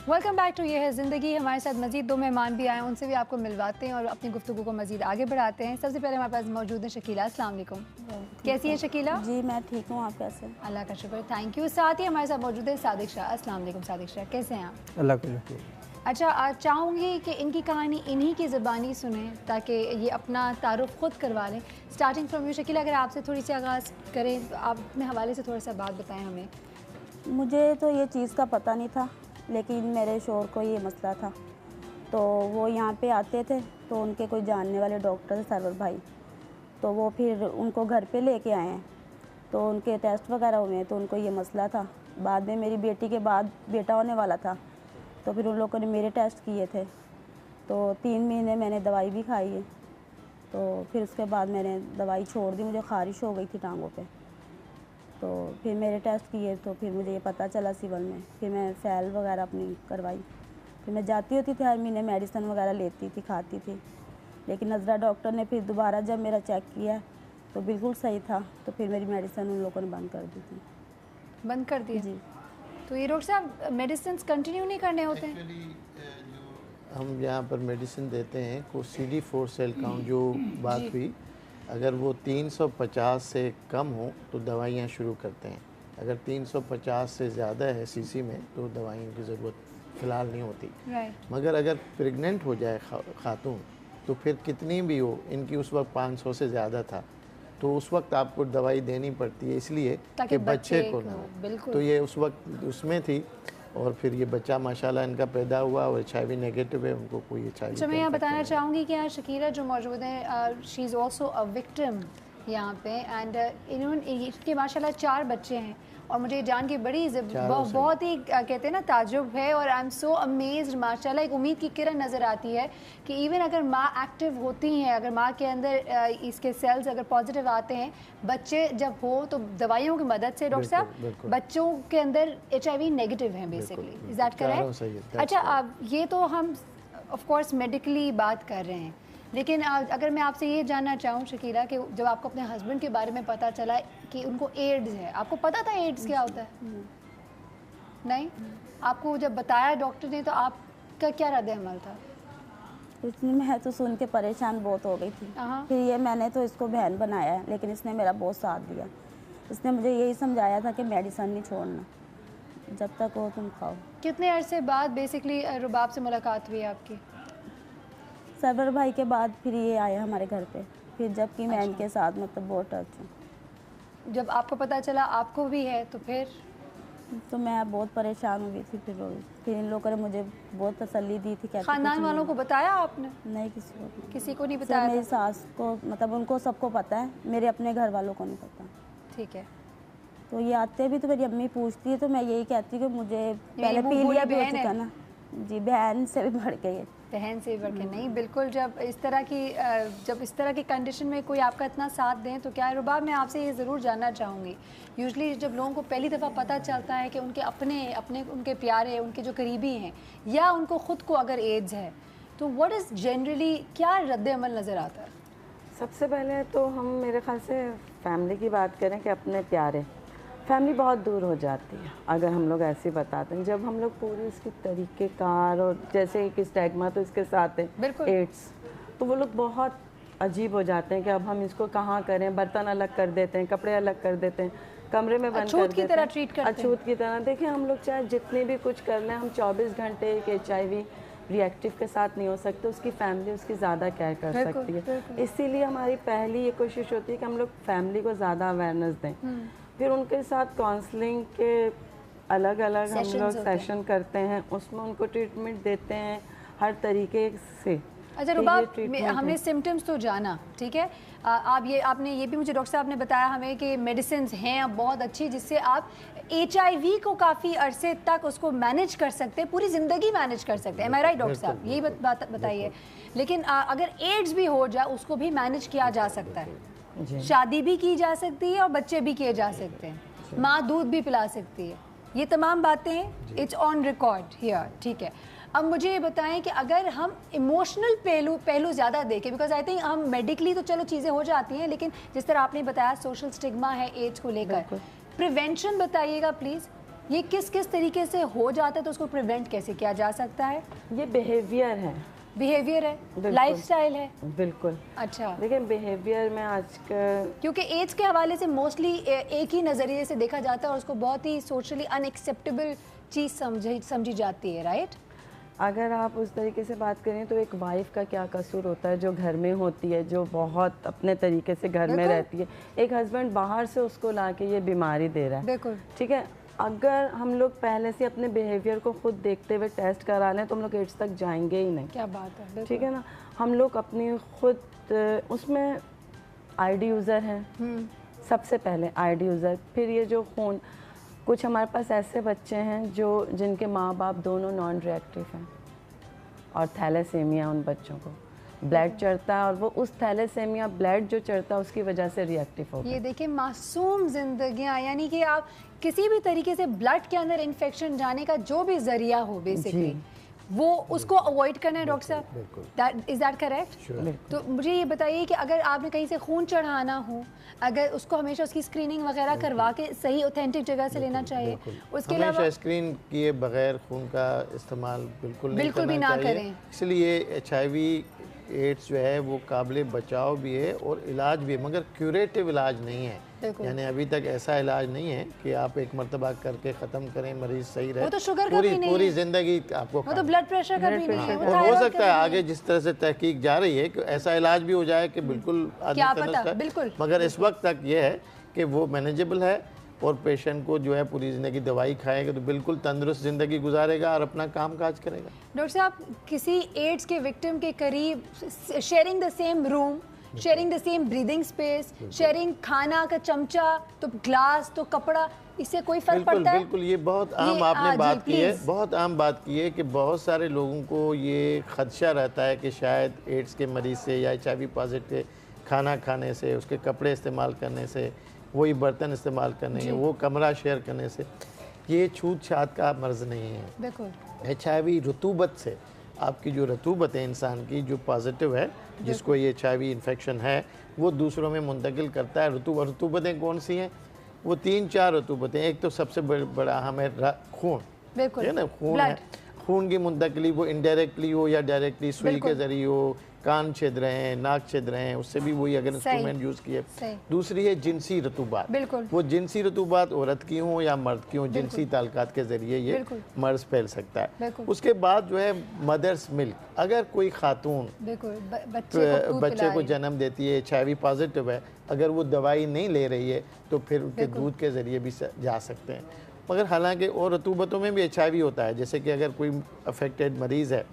Welcome back to Ye Hai ज़िंदगी। हमारे साथ मजीद दो मेहमान भी आए हैं, उनसे भी आपको मिलवाते हैं और अपनी गुफ्तगू को मजीद आगे बढ़ाते हैं। सबसे पहले हमारे पास मौजूद है शकीला। अस्सलाम वालेकुम, कैसी है शकीला? जी मैं ठीक हूँ, आप कैसे? अल्लाह का शुक्र, थैंक यू। साथ ही हमारे साथ मौजूद है सादिक शाह। अस्सलाम वालेकुम सादिक शाह, कैसे हैं आप? अल्लाह का शुक्र। अच्छा, आज चाहूँगी कि इनकी कहानी इन्हीं की ज़बानी सुने ताकि ये अपना तारुफ खुद करवा लें। स्टार्टिंग फ्रॉम यू शकीला, अगर आपसे थोड़ी सी आगाज़ करें तो आप अपने हवाले से थोड़ा सा बात बताएं हमें। मुझे तो ये चीज़ का पता नहीं था, लेकिन मेरे शोहर को ये मसला था, तो वो यहाँ पे आते थे, तो उनके कोई जानने वाले डॉक्टर थे सरवर भाई, तो वो फिर उनको घर पे लेके आए हैं, तो उनके टेस्ट वगैरह हुए हैं, तो उनको ये मसला था। बाद में मेरी बेटी के बाद बेटा होने वाला था, तो फिर उन लोगों ने मेरे टेस्ट किए थे, तो 3 महीने मैंने दवाई भी खाई है, तो फिर उसके बाद मैंने दवाई छोड़ दी, मुझे ख़ारिश हो गई थी टांगों पे, तो फिर मेरे टेस्ट किए, तो फिर मुझे ये पता चला सिविल में, फिर मैं फैल वगैरह अपनी करवाई, फिर मैं जाती होती थी हर महीने, मेडिसिन वगैरह लेती थी, खाती थी, लेकिन नज़रा डॉक्टर ने फिर दोबारा जब मेरा चेक किया तो बिल्कुल सही था, तो फिर मेरी मेडिसिन उन लोगों ने बंद कर दी थी। बंद कर दी? जी। तो ये डॉक्टर साहब मेडिसिन कंटिन्यू नहीं करने होते हैं? हम यहाँ पर मेडिसिन देते हैं को CD4 सेल काउंट जो बात हुई, अगर वो 350 से कम हो तो दवाइयाँ शुरू करते हैं, अगर 350 से ज़्यादा है सीसी में तो दवाइयों की ज़रूरत फ़िलहाल नहीं होती। मगर अगर प्रेग्नेंट हो जाए खातून तो फिर कितनी भी हो, इनकी उस वक्त 500 से ज़्यादा था, तो उस वक्त आपको दवाई देनी पड़ती है, इसलिए कि बच्चे को ना हो। तो ये उस वक्त उसमें थी, और फिर ये बच्चा माशाल्लाह इनका पैदा हुआ और HIV नेगेटिव है, उनको कोई HIV। अच्छा, मैं यहाँ बताना चाहूँगी कि यहाँ शकीला जो मौजूद है, she is also a victim यहाँ पे, एंड इन्होंने इनके माशाल्लाह 4 बच्चे हैं, और मुझे जान के बड़ी बहुत ही कहते हैं ना ताजुब है, और आई एम सो अमेज्ड माशाल्लाह। एक उम्मीद की किरण नज़र आती है कि इवन अगर माँ एक्टिव होती हैं, अगर माँ के अंदर इसके सेल्स अगर पॉजिटिव आते हैं, बच्चे जब हो तो दवाइयों की मदद से डॉक्टर साहब बच्चों के अंदर HIV नेगेटिव हैं बेसिकली, इज दैट करेक्ट? अच्छा, अब ये तो हम ऑफ कोर्स मेडिकली बात कर रहे हैं, लेकिन अगर मैं आपसे ये जानना चाहूँ शकीला कि जब आपको अपने हस्बैंड के बारे में पता चला कि उनको एड्स है, आपको पता था एड्स क्या होता है? नहीं, आपको जब बताया डॉक्टर ने तो आपका क्या रद्द अमल था? इसलिए मैं तो सुन के परेशान बहुत हो गई थी। फिर ये मैंने तो इसको बहन बनाया है, लेकिन इसने मेरा बहुत साथ दिया। इसने मुझे यही समझाया था कि मेडिसिन नहीं छोड़ना, जब तक हो तुम खाओ। कितने अरसे बाद बेसिकली रुबाब से मुलाकात हुई आपकी? सरवर भाई के बाद फिर ये आए हमारे घर पे, फिर जबकि मैं इनके साथ मतलब बहुत टच हूँ। जब आपको पता चला आपको भी है तो फिर तो मैं बहुत परेशान हो गई थी। फिर इन लोगों ने मुझे बहुत तसल्ली दी थी। क्या खानदान वालों को बताया आपने? नहीं, किसी को नहीं बताया? मेरी सास को, मतलब उनको सबको पता है, मेरे अपने घर वालों को नहीं पता। ठीक है। तो ये आते भी तो मेरी अम्मी पूछती है, तो मैं यही कहती हूँ कि मुझे पहले पीलिया भी हो चुका ना जी, बहन से भी बढ़ गई है। बहन से बढ़ के नहीं, बिल्कुल। जब इस तरह की कंडीशन में कोई आपका इतना साथ दें तो क्या है। रुबाब, मैं आपसे ये ज़रूर जानना चाहूँगी, यूजुअली जब लोगों को पहली दफ़ा पता चलता है कि उनके अपने उनके प्यारे, उनके जो करीबी हैं, या उनको ख़ुद को अगर एड्स है, तो व्हाट इज़ जनरली क्या रद्द अमल नज़र आता है? सबसे पहले तो हम मेरे ख्याल से फैमिली की बात करें कि अपने प्यारे, फैमिली बहुत दूर हो जाती है अगर हम लोग ऐसे बताते हैं। जब हम लोग पूरी इसकी तरीक़ेकार, और जैसे एक स्टैग्मा तो इसके साथ है एड्स, तो वो लोग बहुत अजीब हो जाते हैं कि अब हम इसको कहाँ करें। बर्तन अलग कर देते हैं, कपड़े अलग कर देते हैं, कमरे में बंद कर देते हैं, अछूत की तरह। देखिए, हम लोग चाहे जितने भी कुछ कर लें, हम 24 घंटे एक HIV रिएक्टिव के साथ नहीं हो सकते। उसकी फैमिली उसकी ज़्यादा केयर कर सकती है। इसीलिए हमारी पहली ये कोशिश होती है कि हम लोग फैमिली को ज़्यादा अवेयरनेस दें। फिर उनके साथ काउंसलिंग के अलग अलग हम लोग सेशन करते हैं, उसमें उनको ट्रीटमेंट देते हैं हर तरीके से। अच्छा रुबाब, हमने सिम्टम्स तो जाना, ठीक है। आपने ये भी मुझे डॉक्टर साहब ने बताया हमें कि मेडिसिन हैं अब बहुत अच्छी, जिससे आप HIV को काफ़ी अरसे तक उसको मैनेज कर सकते हैं, पूरी ज़िंदगी मैनेज कर सकते हैं। एम आई राइट डॉक्टर साहब? यही बताइए। लेकिन अगर एड्स भी हो जाए उसको भी मैनेज किया जा सकता है, शादी भी की जा सकती है और बच्चे भी किए जा सकते हैं, माँ दूध भी पिला सकती है, ये तमाम बातें इट्स ऑन रिकॉर्ड हियर, ठीक है। अब मुझे ये बताएं कि अगर हम इमोशनल पहलू ज़्यादा देखें, बिकॉज आई थिंक हम मेडिकली तो चलो चीज़ें हो जाती हैं, लेकिन जिस तरह आपने बताया सोशल स्टिग्मा है एड्स को लेकर, प्रिवेंशन बताइएगा प्लीज़। ये किस किस तरीके से हो जाता है, तो उसको प्रिवेंट कैसे किया जा सकता है? ये बिहेवियर है, लाइफस्टाइल है। बिल्कुल। अच्छा, देखिए बिहेवियर में आज का, क्योंकि एड्स के हवाले से मोस्टली एक ही नज़रिए से देखा जाता है और उसको बहुत ही सोशली अनएक्सेप्टेबल चीज़ समझी जाती है, राइट? अगर आप उस तरीके से बात करें तो एक वाइफ का क्या कसूर होता है जो घर में होती है, जो बहुत अपने तरीके से घर में रहती है। एक हस्बैंड बाहर से उसको लाके ये बीमारी दे रहा है, बिल्कुल ठीक है। अगर हम लोग पहले से अपने बिहेवियर को खुद देखते हुए टेस्ट करा लें तो हम लोग एड्स तक जाएंगे ही नहीं। क्या बात है, ठीक है ना। हम लोग अपनी खुद उसमें आईडी यूज़र हैं, सबसे पहले आईडी यूज़र, फिर ये जो खून, कुछ हमारे पास ऐसे बच्चे हैं जिनके माँ बाप दोनों नॉन रिएक्टिव हैं और थैलेसीमिया उन बच्चों को ब्लड चढ़ता है और वो उस थैलेसीमिया ब्लड जो चढ़ता है उसकी वजह से रिएक्टिव हो गए। ये देखिए मासूम जिंदगियां, यानी कि आप किसी भी तरीके से ब्लड के अंदर इन्फेक्शन जाने का जो भी जरिया हो बेसिकली वो उसको अवॉइड करना है डॉक्टर साहब, इज दैट करेक्ट? तो मुझे ये बताइए कि अगर आपने कहीं से खून चढ़ाना हो, अगर उसको हमेशा उसकी स्क्रीनिंग वगैरह करवा के सही ऑथेंटिक जगह से लेना चाहिए। उसके अलावा स्क्रीन किए बगैर खून का इस्तेमाल बिल्कुल भी ना करें। इसलिए HIV एड्स जो है वो काबिल बचाव भी है और इलाज भी है, मगर क्यूरेटिव इलाज नहीं है। यानी अभी तक ऐसा इलाज नहीं है कि आप एक मरतबा करके ख़त्म करें, मरीज सही रहे। वो तो शुगर का भी नहीं पूरी है। जिंदगी आपको, वो तो ब्लड प्रेशर का भी नहीं है। और हो सकता है आगे जिस तरह से तहकीक जा रही है कि ऐसा इलाज भी हो जाए कि बिल्कुल क्या पता, बिल्कुल। मगर इस वक्त तक ये है कि वो मैनेजेबल है और पेशेंट को जो है पूरी ज़िंदगी दवाई खाएगा तो बिल्कुल तंदुरुस्त ज़िंदगी गुजारेगा और अपना काम काज करेगा। डॉक्टर साहब, किसी एड्स के विक्टिम के करीब sharing the same room sharing the same breathing space, sharing खाना का चमचा, तो ग्लास, तो कपड़ा, इससे कोई फर्क पड़ता है? बिल्कुल, ये बहुत आम आपने बात की है, बहुत आम बात की है कि बहुत सारे लोगों को ये खदशा रहता है कि शायद एड्स के मरीज से या HIV पॉजिटिव खाना खाने से, उसके कपड़े इस्तेमाल करने से, वही बर्तन इस्तेमाल करने से, वो कमरा शेयर करने से, ये छूत छात का मर्ज़ नहीं है। बिल्कुल। HIV रतूबत से, आपकी जो रतूबत है इंसान की जो पॉजिटिव है, जिसको ये HIV इन्फेक्शन है, वो दूसरों में मुंतकिल करता है। रतूबतें कौन सी हैं? वो 3-4 रतूबतें। एक तो सबसे बड़ा हमें खून, बिल्कुल है ना, खून है, खून की मुंतकली वो इनडायरेक्टली हो या डायरेक्टली सुई के जरिए हो, कान छिद रहे हैं, नाक छिद रहे हैं, उससे भी वही अगर इंस्ट्रूमेंट यूज़ किए। दूसरी है जिनसी रतूबात, वो जिनसी रतूबात औरत की हो या मर्द की हो, जिनसी ताल्लुकात के ज़रिए ये मर्ज फैल सकता है। उसके बाद जो है मदर्स मिल्क, अगर कोई खातून बच्चे को जन्म देती है, HIV पॉजिटिव है, अगर वो दवाई नहीं ले रही है तो फिर उनके दूध के ज़रिए भी जा सकते हैं। मगर हालांकि और रतूबतों में भी HIV होता है, जैसे कि अगर कोई अफेक्टेड मरीज़ है,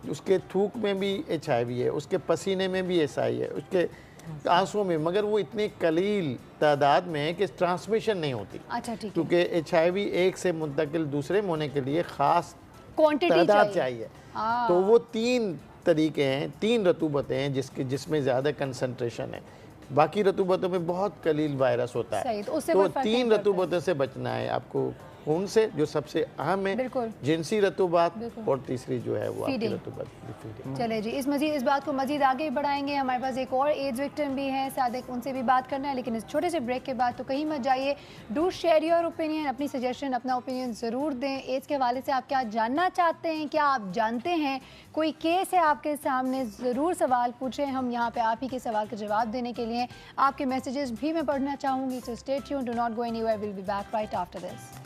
उसके थूक में भी HIV है, उसके पसीने में भी SI है, उसके आंसुओं में, मगर वो इतनी कलील तादाद में है कि ट्रांसमिशन नहीं होती। अच्छा, ठीक है। क्योंकि HIV एक से मुंतकिल दूसरे में होने के लिए ख़ास तादाद चाहिए। तो वो 3 तरीके हैं, 3 रतूबतें हैं जिसमें ज़्यादा कंसंट्रेशन है। बाकी रतूबतों में बहुत कलील वायरस होता है। तो 3 रतूबतों से बचना है आपको, खून से जो सबसे अहम है, जिनसी रतूबात, और तीसरी जो है वो आपकी रतूबत। चले जी, इस बात को मजीद आगे बढ़ाएंगे। हमारे पास एक और एड्स विक्टिम भी है सादिक, उनसे भी बात करना है, लेकिन इस छोटे से ब्रेक के बाद तो कहीं मत जाइए। डू शेयर योर ओपिनियन, अपनी सजेशन, अपना ओपिनियन ज़रूर दें। एड्स के हवाले से आप क्या जानना चाहते हैं, क्या आप जानते हैं, कोई केस है आपके सामने, ज़रूर सवाल पूछें। हम यहाँ पे आप ही के सवाल का जवाब देने के लिए आपके मैसेजेस भी मैं पढ़ना चाहूँगी। So stay tuned, do not go anywhere, will be back right after this.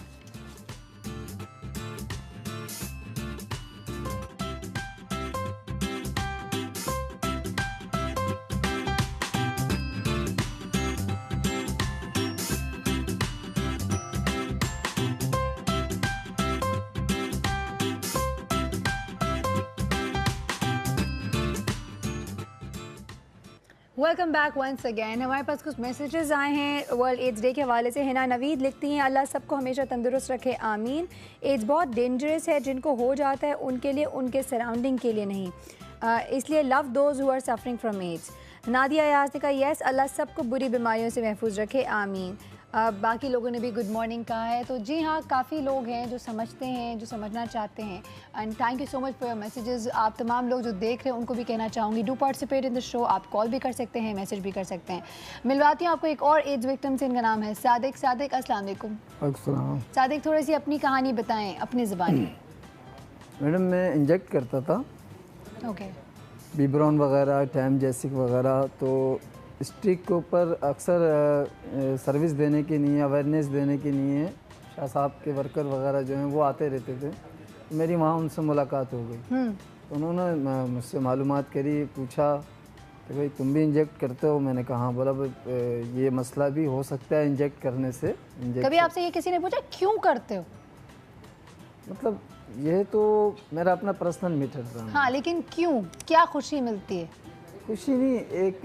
Welcome back once again. हमारे पास कुछ मैसेजेस आए हैं वर्ल्ड एड्स डे के हवाले से। हिना नवीद लिखती हैं, अल्लाह सबको हमेशा तंदुरुस्त रखे, आमीन। एड्स बहुत डेंजरस है, जिनको हो जाता है उनके लिए, उनके सराउंडिंग के लिए नहीं, इसलिए love those who are suffering from AIDS. Nadia Yaz ने कहा, यस, अल्लाह सबको बुरी बीमारियों से महफूज रखे, आमीन। बाकी लोगों ने भी गुड मॉर्निंग कहा है। तो जी हाँ, काफ़ी लोग हैं जो समझते हैं, जो समझना चाहते हैं। And thank you so much for your messages. आप तमाम लोग जो देख रहे हैं उनको भी कहना चाहूँगी, do participate in the show. आप कॉल भी कर सकते हैं, मैसेज भी कर सकते हैं। मिलवाती हूँ आपको एक और एड्स विक्टिम से, इनका नाम है सादिक। सादिक, अस्सलाम वालेकुम। सादिक, थोड़ी सी अपनी कहानी बताएं अपनी ज़बान में। मैडम, मैं इंजेक्ट करता था, ओके, बिब्रॉन वगैरह, टैमजेसिक वगैरह। तो स्ट्रिक के ऊपर अक्सर सर्विस देने के लिए, अवेयरनेस देने के लिए शाह साहब के वर्कर वगैरह जो हैं वो आते रहते थे। मेरी वहाँ उनसे मुलाकात हो गई, तो उन्होंने मुझसे मालूमात करी, पूछा कि भाई तुम भी इंजेक्ट करते हो? मैंने कहा, बोला ये मसला भी हो सकता है इंजेक्ट करने से। कभी आपसे ये किसी ने पूछा क्यों करते हो? मतलब ये तो मेरा अपना पर्सनल मैटर था। हाँ, लेकिन क्यों, क्या खुशी मिलती है? खुशी नहीं, एक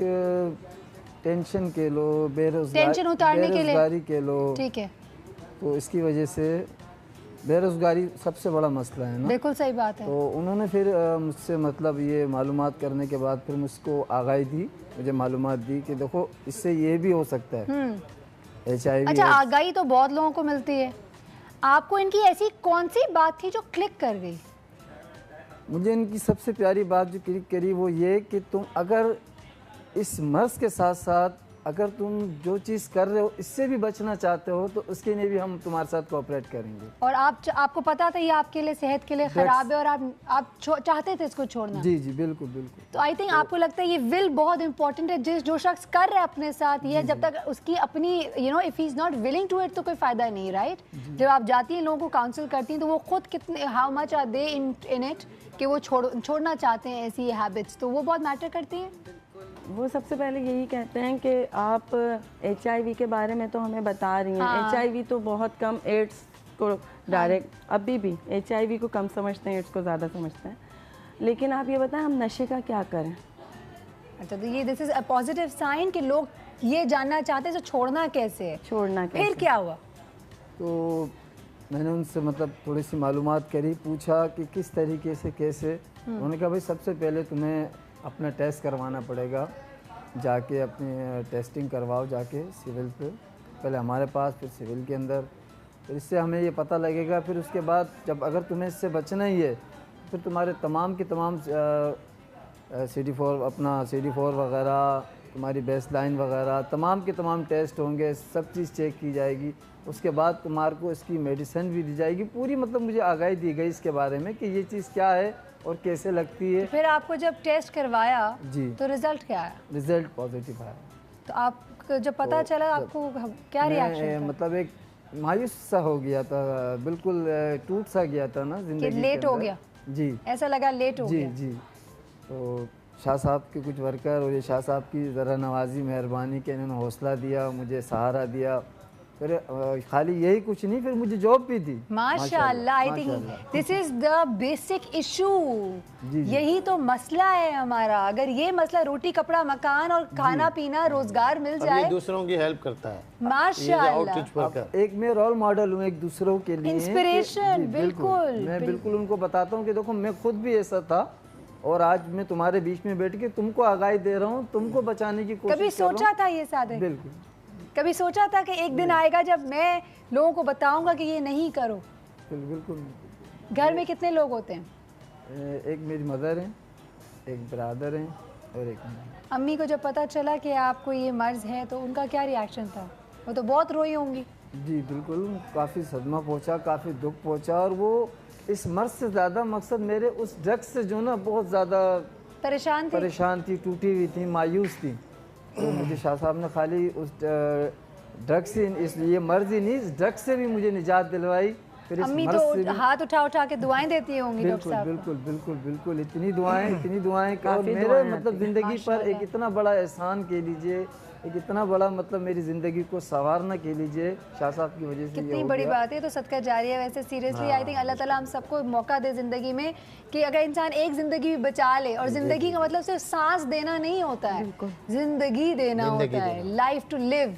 टेंशन के लो, टेंशन उतारने के लिए, बेरोजगारी के लो, ठीक है। तो इसकी वजह से बेरोजगारी सबसे बड़ा मसला है ना। बिल्कुल सही बात है। तो उन्होंने फिर मुझसे मतलब ये मालूमात करने के बाद फिर मुझको आगाही दी, मुझे मालूमात दी कि देखो इससे ये भी हो सकता है HIV। अच्छा, आगाही तो बहुत लोगों को मिलती है, आपको इनकी ऐसी कौन सी बात थी जो क्लिक कर गई? मुझे इनकी सबसे प्यारी बात जो क्लिक करी वो ये कि तुम अगर इस मर्ज के साथ साथ अगर तुम जो चीज़ कर रहे हो इससे भी बचना चाहते हो तो उसके लिए भी हम तुम्हारे साथ कोऑपरेट करेंगे। और आपको पता था ये आपके लिए, सेहत के लिए ख़राब है और आप चाहते थे इसको छोड़ना? जी जी, बिल्कुल बिल्कुल। तो आई थिंक आपको लगता है ये विल बहुत इंपॉर्टेंट है। जो शख्स कर रहा है अपने साथ ये, जब तक उसकी अपनी if he is not willing to it तो कोई फ़ायदा नहीं, राइट? जब आप जाती हैं, लोगों को काउंसिल करती हैं, तो वो खुद कितने, how much are they in it कि वो छोड़ना चाहते हैं ऐसी हैबिट्स, तो वो बहुत मैटर करती हैं। वो सबसे पहले यही कहते हैं कि आप HIV के बारे में तो हमें बता रही हैं, HIV तो बहुत कम, एड्स को डायरेक्ट अभी भी HIV को कम समझते हैं, एड्स को ज़्यादा समझते हैं। लेकिन आप ये बताएं हम नशे का क्या करें? अच्छा, तो ये this is a positive sign कि लोग ये जानना चाहते हैं तो छोड़ना कैसे है। छोड़ना फिर कैसे। क्या हुआ? तो मैंने उनसे मतलब थोड़ी सी मालूमात करी, पूछा कि किस तरीके से कैसे। उन्होंने कहा भाई सबसे पहले तुम्हें अपना टेस्ट करवाना पड़ेगा, जाके अपनी टेस्टिंग करवाओ जाके सिविल पे, पहले हमारे पास फिर सिविल के अंदर, फिर इससे हमें ये पता लगेगा। फिर उसके बाद जब अगर तुम्हें इससे बचना ही है फिर तुम्हारे तमाम की तमाम CD4 अपना CD4 वगैरह, तुम्हारी बेसलाइन वगैरह, तमाम के तमाम टेस्ट होंगे, सब चीज़ चेक की जाएगी। उसके बाद तुम्हारे को इसकी मेडिसिन भी दी जाएगी। पूरी मतलब मुझे आगाही दी गई इसके बारे में कि ये चीज़ क्या है और कैसे लगती है। फिर आपको जब टेस्ट करवाया जी, तो रिजल्ट क्या आया? रिजल्ट पॉजिटिव आया। तो आपको जब पता चला आपको क्या रिएक्शन था? मतलब एक मायूस सा हो गया था, बिल्कुल टूट सा गया था ना जिंदगी के लेट हो अंदर। गया? जी, ऐसा लगा लेट हो जी गया? जी। तो शाह साहब के कुछ वर्कर और ये शाह साहब की ज़रा नवाजी मेहरबानी के इन्होंने हौसला दिया, मुझे सहारा दिया। फिर खाली यही कुछ नहीं, फिर मुझे जॉब भी दी। माशाल्लाह। आई think this is the basic issue. यही तो मसला है हमारा। अगर ये मसला रोटी कपड़ा मकान और खाना पीना रोजगार मिल जाए, दूसरों की हेल्प करता है माशाल्लाह। एक मैं रोल मॉडल हूँ एक दूसरों के लिए, इंस्पिरेशन। बिल्कुल, मैं बिल्कुल उनको बताता हूँ कि देखो मैं खुद भी ऐसा था और आज मैं तुम्हारे बीच में बैठ के तुमको आगाही दे रहा हूँ, तुमको बचाने की कोशिश कर रहा हूँ। कभी सोचा था ये सादिक? बिल्कुल। कभी सोचा था कि एक दिन आएगा जब मैं लोगों को बताऊंगा कि ये नहीं करो? बिल्कुल। घर में कितने लोग होते हैं? एक मेरी मदर है, एक ब्रदर है और एक मैं। अम्मी को जब पता चला कि आपको ये मर्ज है तो उनका क्या रिएक्शन था? वो तो बहुत रोई होंगी। जी बिल्कुल, काफ़ी सदमा पहुंचा, काफ़ी दुख पहुंचा। और वो इस मर्ज से ज़्यादा मकसद मेरे उस ड्रग्स से जो ना बहुत ज़्यादा परेशान थी, टूटी हुई थी, मायूस थी। तो मुझे शाह साहब ने खाली उस ड्रग्स से, इसलिए मर्ज ही नहीं, इस ड्रग्स से भी मुझे निजात दिलवाई। फिर अम्मी तो हाथ उठा उठा के दुआएं देती होंगी डॉक्टर साहब? बिल्कुल इतनी दुआएं और मेरे मतलब ज़िंदगी पर एक इतना बड़ा एहसान कह लीजिए, एक इतना बड़ा मतलब मेरी ज़िंदगी को संवारना कह लीजिए शाह साहब की वजह से। कितनी बड़ी बात है। तो सदका जारी है। वैसे सीरियसली आई थिंक अल्लाह ताला हम सबको मौका दे ज़िंदगी में कि अगर इंसान एक ज़िंदगी भी बचा ले, और ज़िंदगी का मतलब सिर्फ सांस देना नहीं होता है, ज़िंदगी देना होता है, लाइफ टू लिव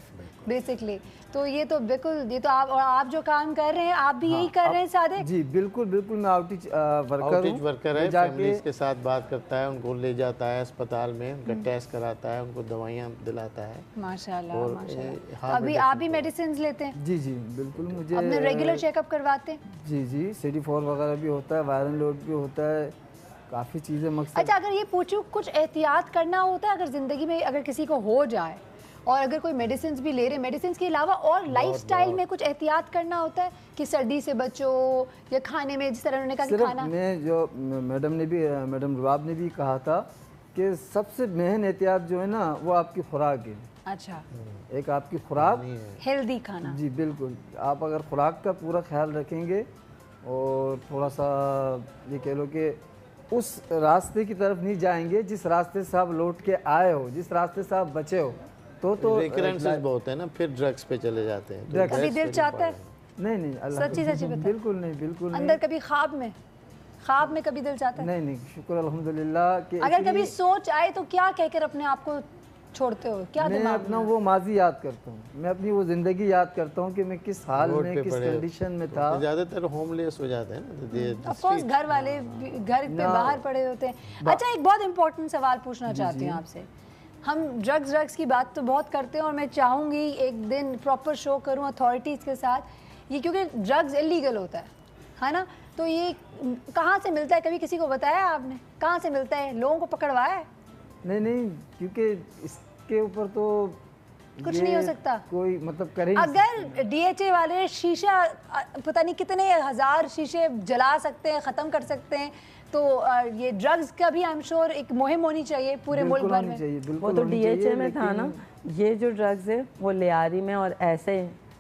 बेसिकली। तो ये तो बिल्कुल, ये तो आप जो काम कर रहे हैं आप भी यही कर रहे हैं सादिक? जी बिल्कुल। मैं आउटरीच वर्कर है, फैमिलीज के साथ बात करता है, उनको ले जाता है अस्पताल में, उनका टेस्ट कराता है, उनको दवाइयाँ दिलाता है। माशाल्लाह। अभी आप भी मेडिसिन लेते हैं? जी बिल्कुल। मुझे अपने रेगुलर चेकअप करवाते हैं? जी CD4 वगैरह भी होता है, वायरल लोड भी होता है, काफ़ी चीज़ें मकसद। अच्छा, अगर ये पूछूं कुछ एहतियात करना होता है अगर ज़िंदगी में अगर किसी को हो जाए, और अगर कोई मेडिसिन भी ले रहे, मेडिसिन के अलावा और लाइफस्टाइल में कुछ एहतियात करना होता है कि सर्दी से बचो, या खाने में जिस तरह उन्होंने कहा कि खाना, मैं जो मैडम रुबाब ने भी कहा था कि सबसे मेन एहतियात जो है ना वो आपकी खुराक है। अच्छा, एक आपकी खुराक, हेल्दी खाना। जी बिल्कुल। आप अगर खुराक का पूरा ख्याल रखेंगे और थोड़ा सा ये कह लो कि उस रास्ते की तरफ नहीं जाएंगे जिस रास्ते से आप लौट के आए हो, जिस रास्ते से आप बचे हो, तो रिकरेंसेस बहुत है ना, फिर ड्रग्स पे चले जाते हैं। कभी दिल चाहता है? नहीं सच्ची बता। बिल्कुल नहीं। अंदर कभी ख्वाब में कभी दिल चाहता है? नहीं, शुक्र अल्हम्दुलिल्लाह कि अगर कभी सोच आए तो क्या कहकर अपने आप को छोड़ते हो? क्या मैं अपना वो माजी याद करता हूँ, मैं अपनी वो जिंदगी याद करता हूँ कि मैं किस हाल में, किस कंडीशन में था। ज्यादातर होमलेस हो जाते हैं ना, ऑफ कोर्स घर वाले घर पे बाहर पड़े होते हैं। अच्छा, एक बहुत इंपॉर्टेंट सवाल पूछना चाहती हूँ आपसे। हम ड्रग्स की बात तो बहुत करते हैं और मैं चाहूँगी एक दिन प्रॉपर शो करूँ अथॉरिटीज़ के साथ ये, क्योंकि ड्रग्स इलीगल होता है ना। तो ये कहाँ से मिलता है, कभी किसी को बताया आपने? कहाँ से मिलता है, लोगों को पकड़वाया है? नहीं, क्योंकि इसके ऊपर तो कुछ नहीं हो सकता, कोई मतलब करे। अगर DHA वाले शीशा पता नहीं कितने हजार शीशे जला सकते हैं, ख़त्म कर सकते हैं, तो ये ड्रग्स का भी आई एम श्योर एक मुहिम होनी चाहिए पूरे मुल्क भर में। वो तो DHA में था ना, ये जो ड्रग्स है वो लियारी में और ऐसे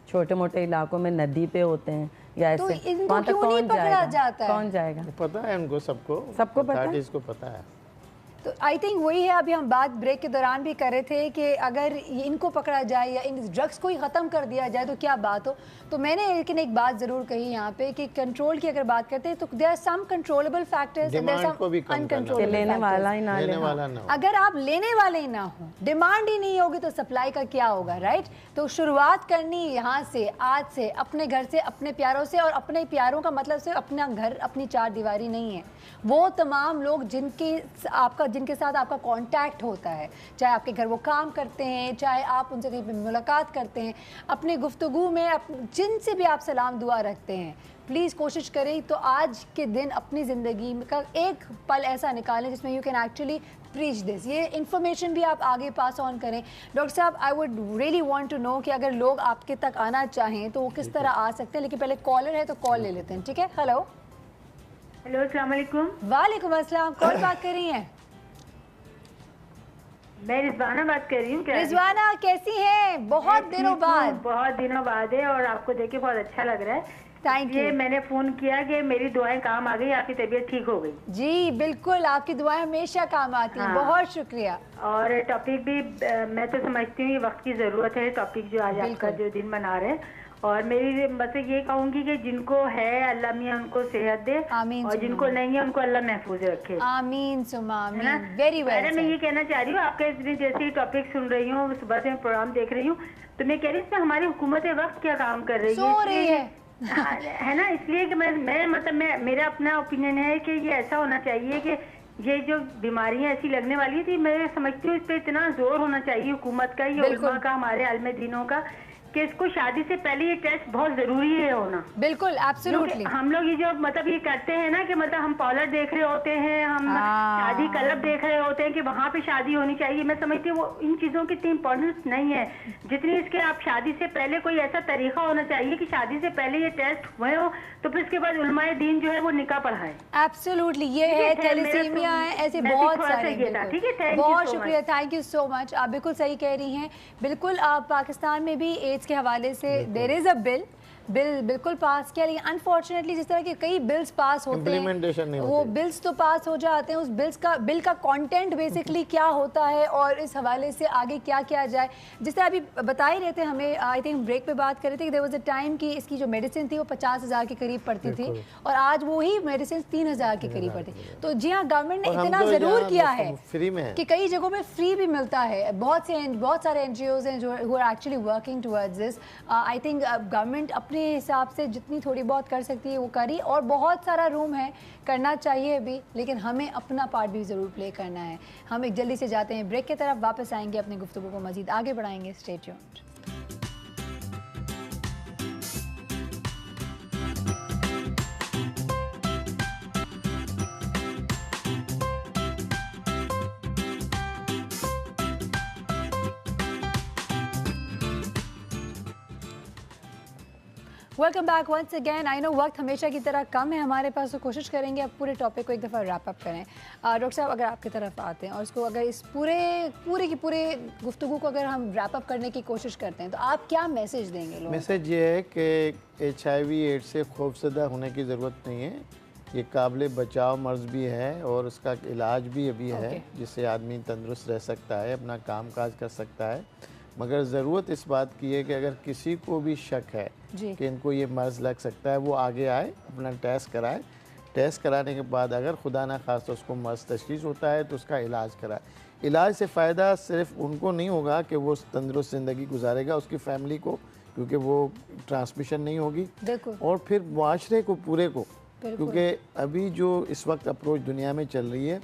छोटे मोटे इलाकों में नदी पे होते हैं या ऐसे। तो इनको क्यों नहीं पकड़ा जाता है? कौन जाएगा? पता है उनको, सबको पता है। इसको पता है। तो आई थिंक वही है, अभी हम बात ब्रेक के दौरान भी कर रहे थे कि अगर इनको पकड़ा जाए या इन ड्रग्स को ही ख़त्म कर दिया जाए तो क्या बात हो। तो मैंने लेकिन एक बात ज़रूर कही यहाँ पे कि कंट्रोल की अगर बात करते हैं तो there are some controllable factors, there are some uncontrollable. लेने वाला ही ना ले, अगर आप लेने वाले ही ना हो, डिमांड ही नहीं होगी तो सप्लाई का क्या होगा, राइट। तो शुरुआत करनी यहाँ से, आज से, अपने घर से, अपने प्यारों से। और अपने प्यारों का मतलब सिर्फ अपना घर, अपनी चार दीवारी नहीं है, वो तमाम लोग जिनके साथ आपका कांटेक्ट होता है, चाहे आपके घर वो काम करते हैं, चाहे आप उनसे कहीं पे मुलाकात करते हैं, अपनी गुफ्तगू में जिनसे भी आप सलाम दुआ रखते हैं, प्लीज़ कोशिश करें तो आज के दिन अपनी ज़िंदगी का एक पल ऐसा निकालें जिसमें you can actually preach this. ये इन्फॉर्मेशन भी आप आगे पास ऑन करें। डॉक्टर साहब, I would really want to know कि अगर लोग आपके तक आना चाहें तो वो किस तरह आ सकते हैं, लेकिन पहले कॉलर है तो कॉल ले लेते हैं, ठीक है। हेलो अस्सलाम वालेकुम। वालेकुम अस्सलाम, कौन बात कर रही हैं? मैं रिजवाना बात कर रही हूँ। रिजवाना कैसी हैं? बहुत दिनों बाद है और आपको देख के बहुत अच्छा लग रहा है। Thank you. मैंने फोन किया कि मेरी दुआएं काम आ गई, आपकी तबीयत ठीक हो गई। जी बिल्कुल, आपकी दुआएं हमेशा काम आती हैं। बहुत शुक्रिया। और टॉपिक भी मैं तो समझती हूँ ये वक्त की जरूरत है, टॉपिक जो आज आपका जो दिन मना रहे हैं। और मेरी बस ये कहूंगी कि जिनको है अल्लाह मियां उनको सेहत दे, और जिनको नहीं है उनको अल्लाह महफूज रखे। आमीन सुमा आमीन। Very well. मैं ये कहना चाह रही हूँ, आपके इसमें जैसे टॉपिक सुन रही हूँ, सुबह से प्रोग्राम देख रही हूँ, तो मैं कह रही हूँ हमारी हुकूमत वक्त क्या काम कर रही है है ना। इसलिए कि मैं मतलब मेरा अपना ओपिनियन है कि ये ऐसा होना चाहिए कि ये जो बीमारियां ऐसी लगने वाली थी, मैं समझती हूँ इस पे इतना जोर होना चाहिए हुकूमत का, ये उलमा का, हमारे आलिम दीनों का, कि इसको शादी से पहले ये टेस्ट बहुत जरूरी है होना। बिल्कुल, एब्सोल्युटली। हम लोग ये जो मतलब ये करते हैं ना कि मतलब हम पार्लर देख रहे होते हैं, हम शादी क्लब देख रहे होते हैं कि वहाँ पे शादी होनी चाहिए। मैं समझती हूँ वो इन चीजों की इतनी इम्पोर्टेंस नहीं है जितनी इसके आप शादी से पहले कोई ऐसा तरीका होना चाहिए कि शादी से पहले ये टेस्ट हुए हो, तो फिर इसके बाद उलमाए दीन जो है वो निकाह पढ़ाए। एब्सोल्युटली, ये है थैलेसीमिया है, ऐसे बहुत सारे। ठीक है, बहुत शुक्रिया, थैंक यू सो मच। आप बिल्कुल सही कह रही हैं। बिल्कुल, आप पाकिस्तान में भी एड्स के हवाले से देयर इज अ बिल बिल्कुल पास किया, लेकिन अनफॉर्चुनेटली जिस तरह के कई बिल्स पास होते हैं वो बिल्स तो पास हो जाते हैं, उस बिल का कंटेंट बेसिकली क्या होता है और इस हवाले से आगे क्या किया जाए। जिस तरह अभी बता ही रहे थे, हमें आई थिंक ब्रेक पे बात कर रहे थे कि देयर वाज अ टाइम कि इसकी जो मेडिसिन थी वो 50,000 के करीब पड़ती थी और आज वही मेडिसिन 3,000 के करीब पड़ती। तो जी हाँ, गवर्नमेंट ने इतना ज़रूर किया है फ्री में कि कई जगहों में फ्री भी मिलता है। बहुत सारे NGOs हैं जो who are actually working towards this. I think government अपने हिसाब से जितनी थोड़ी बहुत कर सकती है वो करी, और बहुत सारा रूम है, करना चाहिए भी, लेकिन हमें अपना पार्ट भी ज़रूर प्ले करना है। हम एक जल्दी से जाते हैं ब्रेक की तरफ, वापस आएंगे, अपनी गुफ्तगू को मज़ीद आगे बढ़ाएंगे। Stay tuned. Welcome back once again. I know वक्त हमेशा की तरह कम है हमारे पास, तो कोशिश करेंगे अब पूरे टॉपिक को एक दफ़ा रैप अप करें। डॉक्टर साहब, अगर आपकी तरफ आते हैं और इसको अगर इस पूरे गुफ्तगू को अगर हम रैप अप करने की कोशिश करते हैं तो आप क्या मैसेज देंगे लोगों को? मैसेज ये है कि HIV एड्स से खौफजदा होने की ज़रूरत नहीं है। ये काबिल बचाव मर्ज़ भी है और उसका इलाज भी अभी है, जिससे आदमी तंदुरुस्त रह सकता है, अपना काम काज कर सकता है। मगर ज़रूरत इस बात की है कि अगर किसी को भी शक है कि इनको ये मर्ज़ लग सकता है, वो आगे आए, अपना टेस्ट कराए। टेस्ट कराने के बाद अगर खुदा ना खास्ता उसको मर्ज़ तशख़ीस होता है तो उसका इलाज कराए। इलाज से फ़ायदा सिर्फ उनको नहीं होगा कि वो तंदुरुस्त ज़िंदगी गुजारेगा, उसकी फ़ैमिली को, क्योंकि वो ट्रांसमिशन नहीं होगी, और फिर माशरे को पूरे को, क्योंकि अभी जो इस वक्त अप्रोच दुनिया में चल रही है,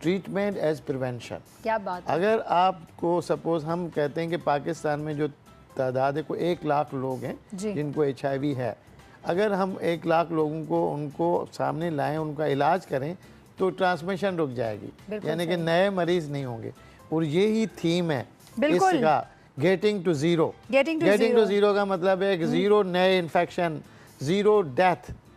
ट्रीटमेंट एज प्रिवेंशन। क्या बात है। अगर आपको सपोज हम कहते हैं कि पाकिस्तान में जो तादाद है को 1 लाख लोग हैं जिनको HIV है, अगर हम 1 लाख लोगों को उनको सामने लाएं, उनका इलाज करें, तो ट्रांसमिशन रुक जाएगी, यानी कि नए मरीज नहीं होंगे। और यही थीम है इसका, getting to zero. Getting to zero का मतलब है कि ज़ीरो नए इन्फेक्शन, ज़ीरो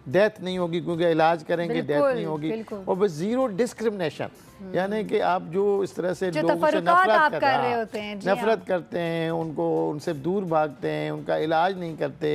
डेथ नहीं होगी, क्योंकि इलाज करेंगे डेथ नहीं होगी, और बस ज़ीरो डिस्क्रिमिनेशन, यानी कि आप जो इस तरह से लोगों से नफरत करते हैं, उनको उनसे दूर भागते हैं, उनका इलाज नहीं करते,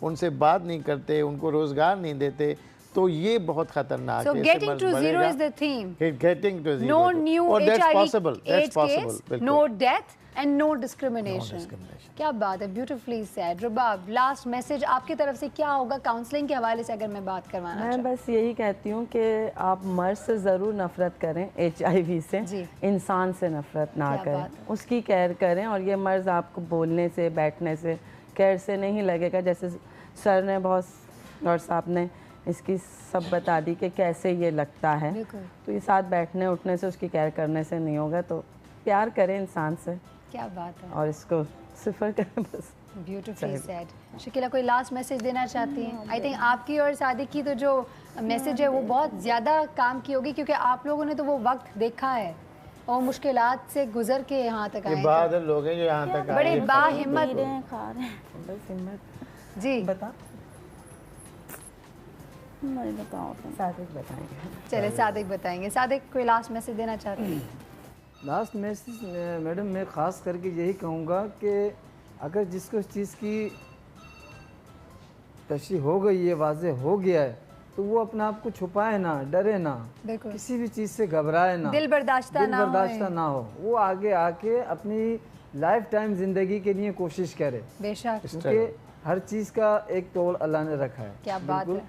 उनसे बात नहीं करते, उनको रोज़गार नहीं देते, तो ये बहुत खतरनाक So है। getting to zero is the theme. Getting to zero. No new Oh, that's HIV possible. That's AIDS possible. case, बिल्कुल। no death and no discrimination. No discrimination. क्या बात है, beautifully said. रुबाब, लास्ट मैसेज आपकी तरफ से क्या होगा काउंसलिंग के हवाले से अगर मैं बात करवाना मैं बस यही कहती हूँ कि आप मर्ज से ज़रूर नफ़रत करें, HIV से, इंसान से नफ़रत ना करें, उसकी केयर करें। और ये मर्ज़ आपको बोलने से, बैठने से, केयर से नहीं लगेगा। जैसे सर ने बहुत, डॉक्टर साहब ने इसकी सब बता दी कि कैसे ये लगता है, तो ये साथ बैठने उठने से, उसकी केयर करने से नहीं होगा। तो प्यार करें इंसान से, क्या बात है, और इसको सिफर करें बस। Beautifully said. शकीला, कोई लास्ट मैसेज देना चाहती हैं? आई थिंक आपकी और सादिक की तो जो मैसेज है वो बहुत ज़्यादा काम की होगी, क्योंकि आप लोगों ने तो वो वक्त देखा है और मुश्किलात से गुजर के यहाँ तक आए। बहादुर लोग हैं जो यहाँ तक आए, बड़े बाहिम्मत जी। बता, सादिक बताएंगे। चले सादिक बताएंगे। सादिक, कोई लास्ट मैसेज देना चाहते हैं? लास्ट मैसेज मैडम मैं ख़ास करके यही कहूँगा कि अगर जिसको इस चीज़ की तशरीह हो गई है, वाज़े हो गया है, तो वो अपने आप को छुपाए ना, डरे ना, किसी भी चीज़ से घबराए ना, दिल बर्दाश्ता ना हो। वो आगे आके अपनी लाइफ टाइम ज़िंदगी के लिए कोशिश करे, बेशक, क्योंकि हर चीज़ का एक तोड़ अल्लाह ने रखा है। क्या बात है।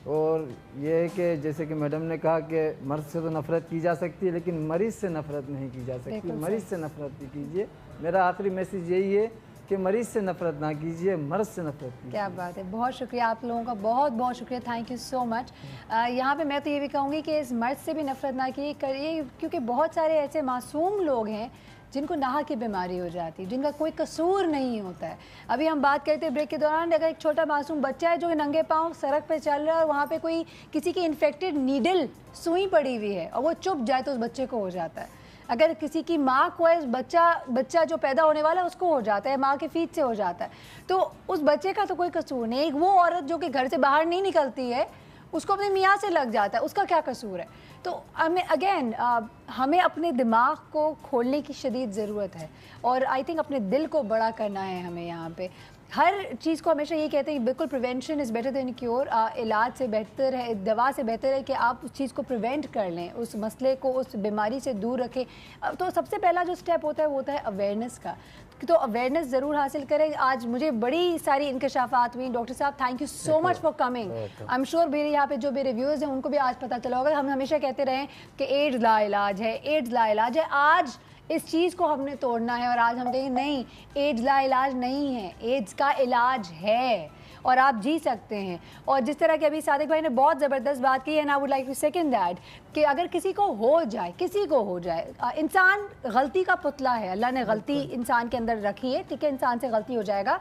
और ये है कि जैसे कि मैडम ने कहा कि मर्द से तो नफ़रत की जा सकती है, लेकिन मरीज़ से नफ़रत नहीं की जा सकती। मरीज़ से नफ़रत भी कीजिए। मेरा आखिरी मैसेज यही है कि मरीज़ से नफ़रत ना कीजिए, मर्द से नफ़रत कीजिए। क्या बात है, बहुत शुक्रिया आप लोगों का, बहुत बहुत शुक्रिया, थैंक यू सो मच। यहाँ पे मैं तो ये भी कहूँगी कि इस मर्द से भी नफ़रत ना करिए, क्योंकि बहुत सारे ऐसे मासूम लोग हैं जिनको नाहा की बीमारी हो जाती है, जिनका कोई कसूर नहीं होता है। अभी हम बात करते हैं ब्रेक के दौरान, अगर एक छोटा मासूम बच्चा है जो नंगे पाँव सड़क पे चल रहा है और वहाँ पे कोई किसी की इन्फेक्टेड नीडल सुई पड़ी हुई है और वो चुप जाए तो उस बच्चे को हो जाता है। अगर किसी की माँ को है, बच्चा जो पैदा होने वाला है उसको हो जाता है, माँ के फीट से हो जाता है, तो उस बच्चे का तो कोई कसूर नहीं। एक वो औरत जो कि घर से बाहर नहीं निकलती है, उसको अपने मियाँ से लग जाता है, उसका क्या कसूर है? तो हमें अगेन हमें अपने दिमाग को खोलने की शदीद ज़रूरत है, और आई थिंक अपने दिल को बड़ा करना है हमें। यहाँ पे हर चीज़ को हमेशा ये कहते हैं कि बिल्कुल prevention is better than cure, इलाज से बेहतर है, दवा से बेहतर है कि आप उस चीज़ को प्रिवेंट कर लें, उस मसले को, उस बीमारी से दूर रखें। तो सबसे पहला जो स्टेप होता है वो होता है अवेयरनेस का, तो अवेयरनेस ज़रूर हासिल करें। आज मुझे बड़ी सारी इंकशाफात हुई। डॉक्टर साहब, thank you so much for coming. I am sure मेरे यहाँ पे जो मेरे व्यूअर्स हैं उनको भी आज पता चला होगा। हम हमेशा कहते रहे कि एड्स लाइलाज है, एड्स लाइलाज है। आज इस चीज़ को हमने तोड़ना है और आज हम कहेंगे नहीं, एड्स लाइलाज नहीं है, एड्स का इलाज है और आप जी सकते हैं। और जिस तरह के अभी सादिक भाई ने बहुत ज़बरदस्त बात की है, and I would like to second that, कि अगर किसी को हो जाए, इंसान गलती का पुतला है, अल्लाह ने गलती इंसान के अंदर रखी है, ठीक है, इंसान से गलती हो जाएगा।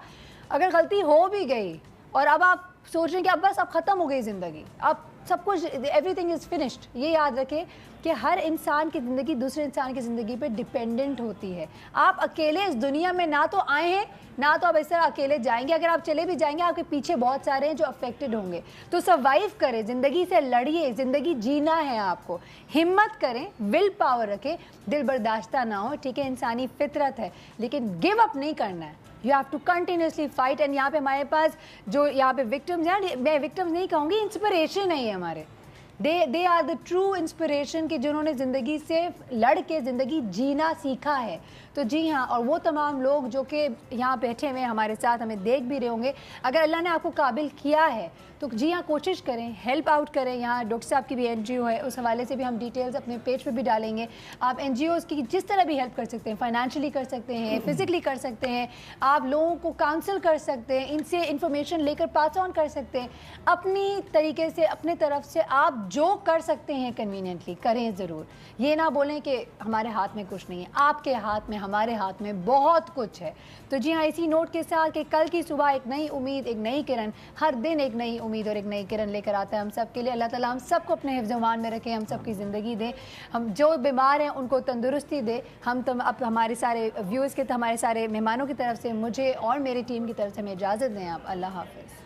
अगर गलती हो भी गई और अब आप सोच रहे हैं कि अब बस अब ख़त्म हो गई ज़िंदगी, अब सब कुछ, एवरीथिंग इज़ फिनिश्ड, ये याद रखें कि हर इंसान की ज़िंदगी दूसरे इंसान की ज़िंदगी पे डिपेंडेंट होती है। आप अकेले इस दुनिया में ना तो आए हैं, ना तो आप इस तरह अकेले जाएंगे। अगर आप चले भी जाएंगे, आपके पीछे बहुत सारे हैं जो अफेक्टेड होंगे। तो सर्वाइव करें, ज़िंदगी से लड़िए, ज़िंदगी जीना है आपको, हिम्मत करें, विल पावर रखें, दिल बर्दाश्ता ना हो, ठीक है, इंसानी फितरत है, लेकिन गिव अप नहीं करना है। You have to continuously fight. And यहाँ पे हमारे पास जो यहाँ पे विक्टिम्स हैं, मैं विक्टिम्स नहीं कहूँगी, इंस्पिरेशन है ये हमारे, they are the true inspiration कि जिन्होंने ज़िंदगी से लड़ के ज़िंदगी जीना सीखा है। तो जी हाँ, और वो तमाम लोग जो कि यहाँ बैठे हुए हमारे साथ हमें देख भी रहे होंगे, अगर अल्लाह ने आपको काबिल किया है तो जी हाँ, कोशिश करें, हेल्प आउट करें। यहाँ डॉक्टर साहब की भी NGO है, उस हवाले से भी हम डिटेल्स अपने पेज पे भी डालेंगे। आप NGOs की जिस तरह भी हेल्प कर सकते हैं, फाइनेंशियली कर सकते हैं, फिज़िकली कर सकते हैं, आप लोगों को काउंसिल कर सकते हैं, इनसे इंफॉर्मेशन लेकर पास ऑन कर सकते हैं। अपनी तरीके से, अपने तरफ से आप जो कर सकते हैं कन्वीनियंटली करें ज़रूर। ये ना बोलें कि हमारे हाथ में कुछ नहीं है, आपके हाथ में, हमारे हाथ में बहुत कुछ है। तो जी हाँ, इसी नोट के साथ कि कल की सुबह एक नई उम्मीद, एक नई किरण, हर दिन एक नई उम्मीद और एक नई किरण लेकर आता है हम सब के लिए। अल्लाह ताला हम सबको अपने हिफ्ज़-ओ-मान में रखें, हम सबकी ज़िंदगी दे, हम जो बीमार हैं उनको तंदुरुस्ती दे। हम अब हमारे सारे व्यूअर्स के, हमारे सारे मेहमानों की तरफ से, मुझे और मेरी टीम की तरफ से हमें इजाज़त दें आप। अल्लाह हाफ़िज़।